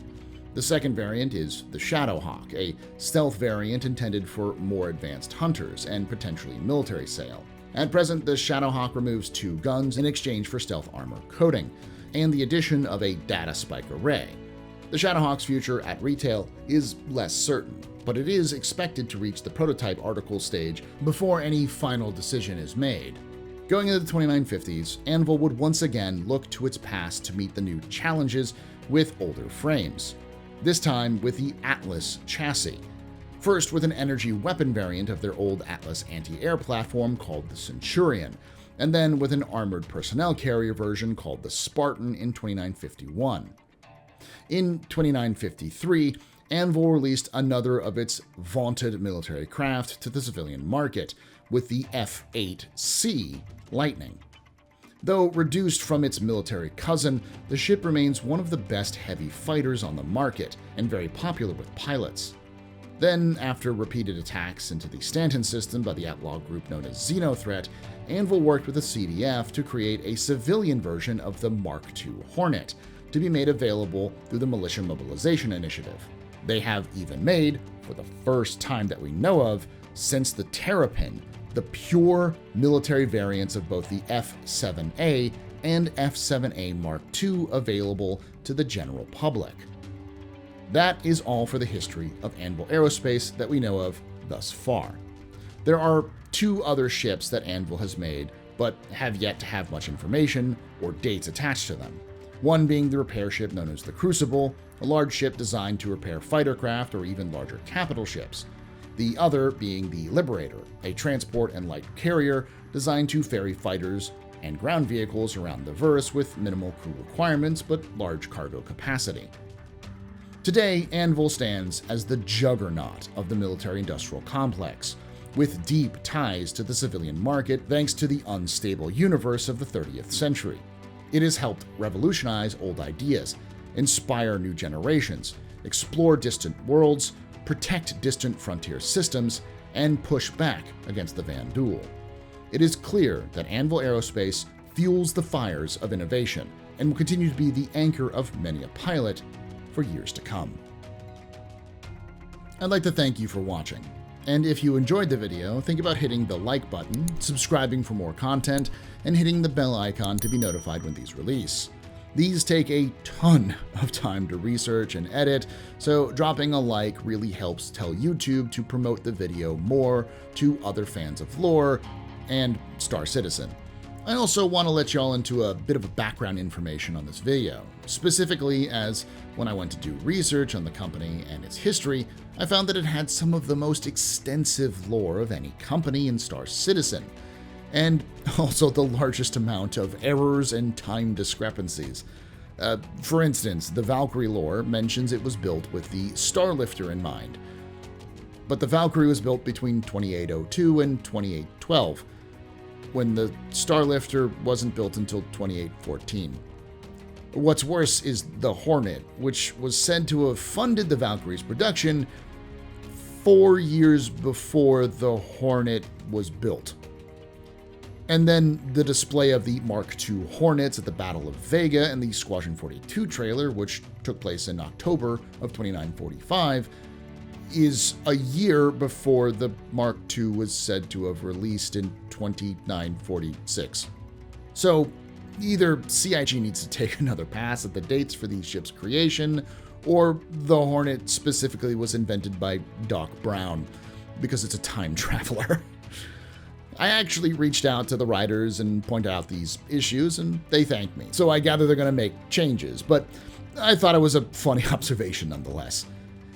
The second variant is the Shadowhawk, a stealth variant intended for more advanced hunters and potentially military sale. At present, the Shadowhawk removes 2 guns in exchange for stealth armor coating, and the addition of a data spike array. The Shadowhawk's future at retail is less certain, but it is expected to reach the prototype article stage before any final decision is made. Going into the 2950s, Anvil would once again look to its past to meet the new challenges with older frames. This time with the Atlas chassis. First with an energy weapon variant of their old Atlas anti-air platform called the Centurion, and then with an armored personnel carrier version called the Spartan in 2951. In 2953, Anvil released another of its vaunted military craft to the civilian market with the F-8C Lightning. Though reduced from its military cousin, the ship remains one of the best heavy fighters on the market and very popular with pilots. Then, after repeated attacks into the Stanton system by the outlaw group known as Xenothreat, Anvil worked with the CDF to create a civilian version of the Mark II Hornet to be made available through the Militia Mobilization Initiative. They have even made, for the first time that we know of since the Terrapin, the pure military variants of both the F-7A and F-7A Mark II available to the general public. That is all for the history of Anvil Aerospace that we know of thus far. There are 2 other ships that Anvil has made, but have yet to have much information or dates attached to them. One being the repair ship known as the Crucible, a large ship designed to repair fighter craft or even larger capital ships. The other being the Liberator, a transport and light carrier designed to ferry fighters and ground vehicles around the verse with minimal crew requirements but large cargo capacity. Today, Anvil stands as the juggernaut of the military-industrial complex, with deep ties to the civilian market thanks to the unstable universe of the 30th century. It has helped revolutionize old ideas, inspire new generations, explore distant worlds, protect distant frontier systems, and push back against the Vandul. It is clear that Anvil Aerospace fuels the fires of innovation and will continue to be the anchor of many a pilot for years to come. I'd like to thank you for watching, and if you enjoyed the video, think about hitting the like button, subscribing for more content, and hitting the bell icon to be notified when these release. These take a ton of time to research and edit, so dropping a like really helps tell YouTube to promote the video more to other fans of lore and Star Citizen. I also want to let y'all into a bit of a background information on this video, specifically as when I went to do research on the company and its history, I found that it had some of the most extensive lore of any company in Star Citizen, and also the largest amount of errors and time discrepancies. For instance, the Valkyrie lore mentions it was built with the Starlifter in mind, but the Valkyrie was built between 2802 and 2812, when the Starlifter wasn't built until 2814. What's worse is the Hornet, which was said to have funded the Valkyrie's production 4 years before the Hornet was built. And then the display of the Mark II Hornets at the Battle of Vega and the Squadron 42 trailer, which took place in October of 2945, is a year before the Mark II was said to have released in 2946. So either CIG needs to take another pass at the dates for these ships' creation, or the Hornet specifically was invented by Doc Brown, because it's a time traveler. I actually reached out to the writers and pointed out these issues, and they thanked me. So I gather they're going to make changes, but I thought it was a funny observation nonetheless.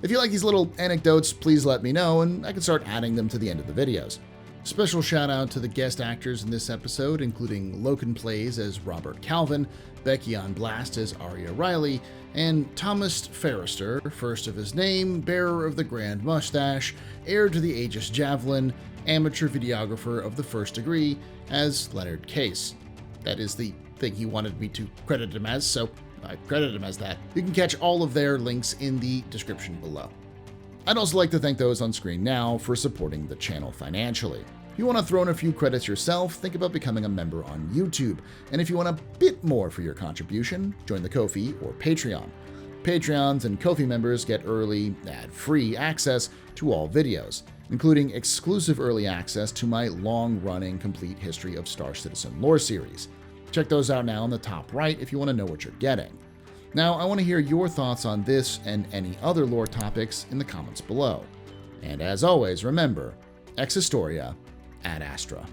If you like these little anecdotes, please let me know, and I can start adding them to the end of the videos. Special shout out to the guest actors in this episode, including Loken Plays as Robert Calvin, Becky on Blast as Arya Reily, and Thomas Farrister, first of his name, bearer of the Grand Mustache, heir to the Aegis Javelin, amateur videographer of the first degree, as Leonard Casse. That is the thing he wanted me to credit him as, so I credit him as that. You can catch all of their links in the description below. I'd also like to thank those on screen now for supporting the channel financially. If you want to throw in a few credits yourself, think about becoming a member on YouTube. And if you want a bit more for your contribution, join the Ko-fi or Patreon. Patreons and Ko-fi members get early, ad-free access to all videos, including exclusive early access to my long-running complete history of Star Citizen lore series. Check those out now in the top right if you want to know what you're getting. Now, I want to hear your thoughts on this and any other lore topics in the comments below. And as always, remember, ex Historia ad Astra.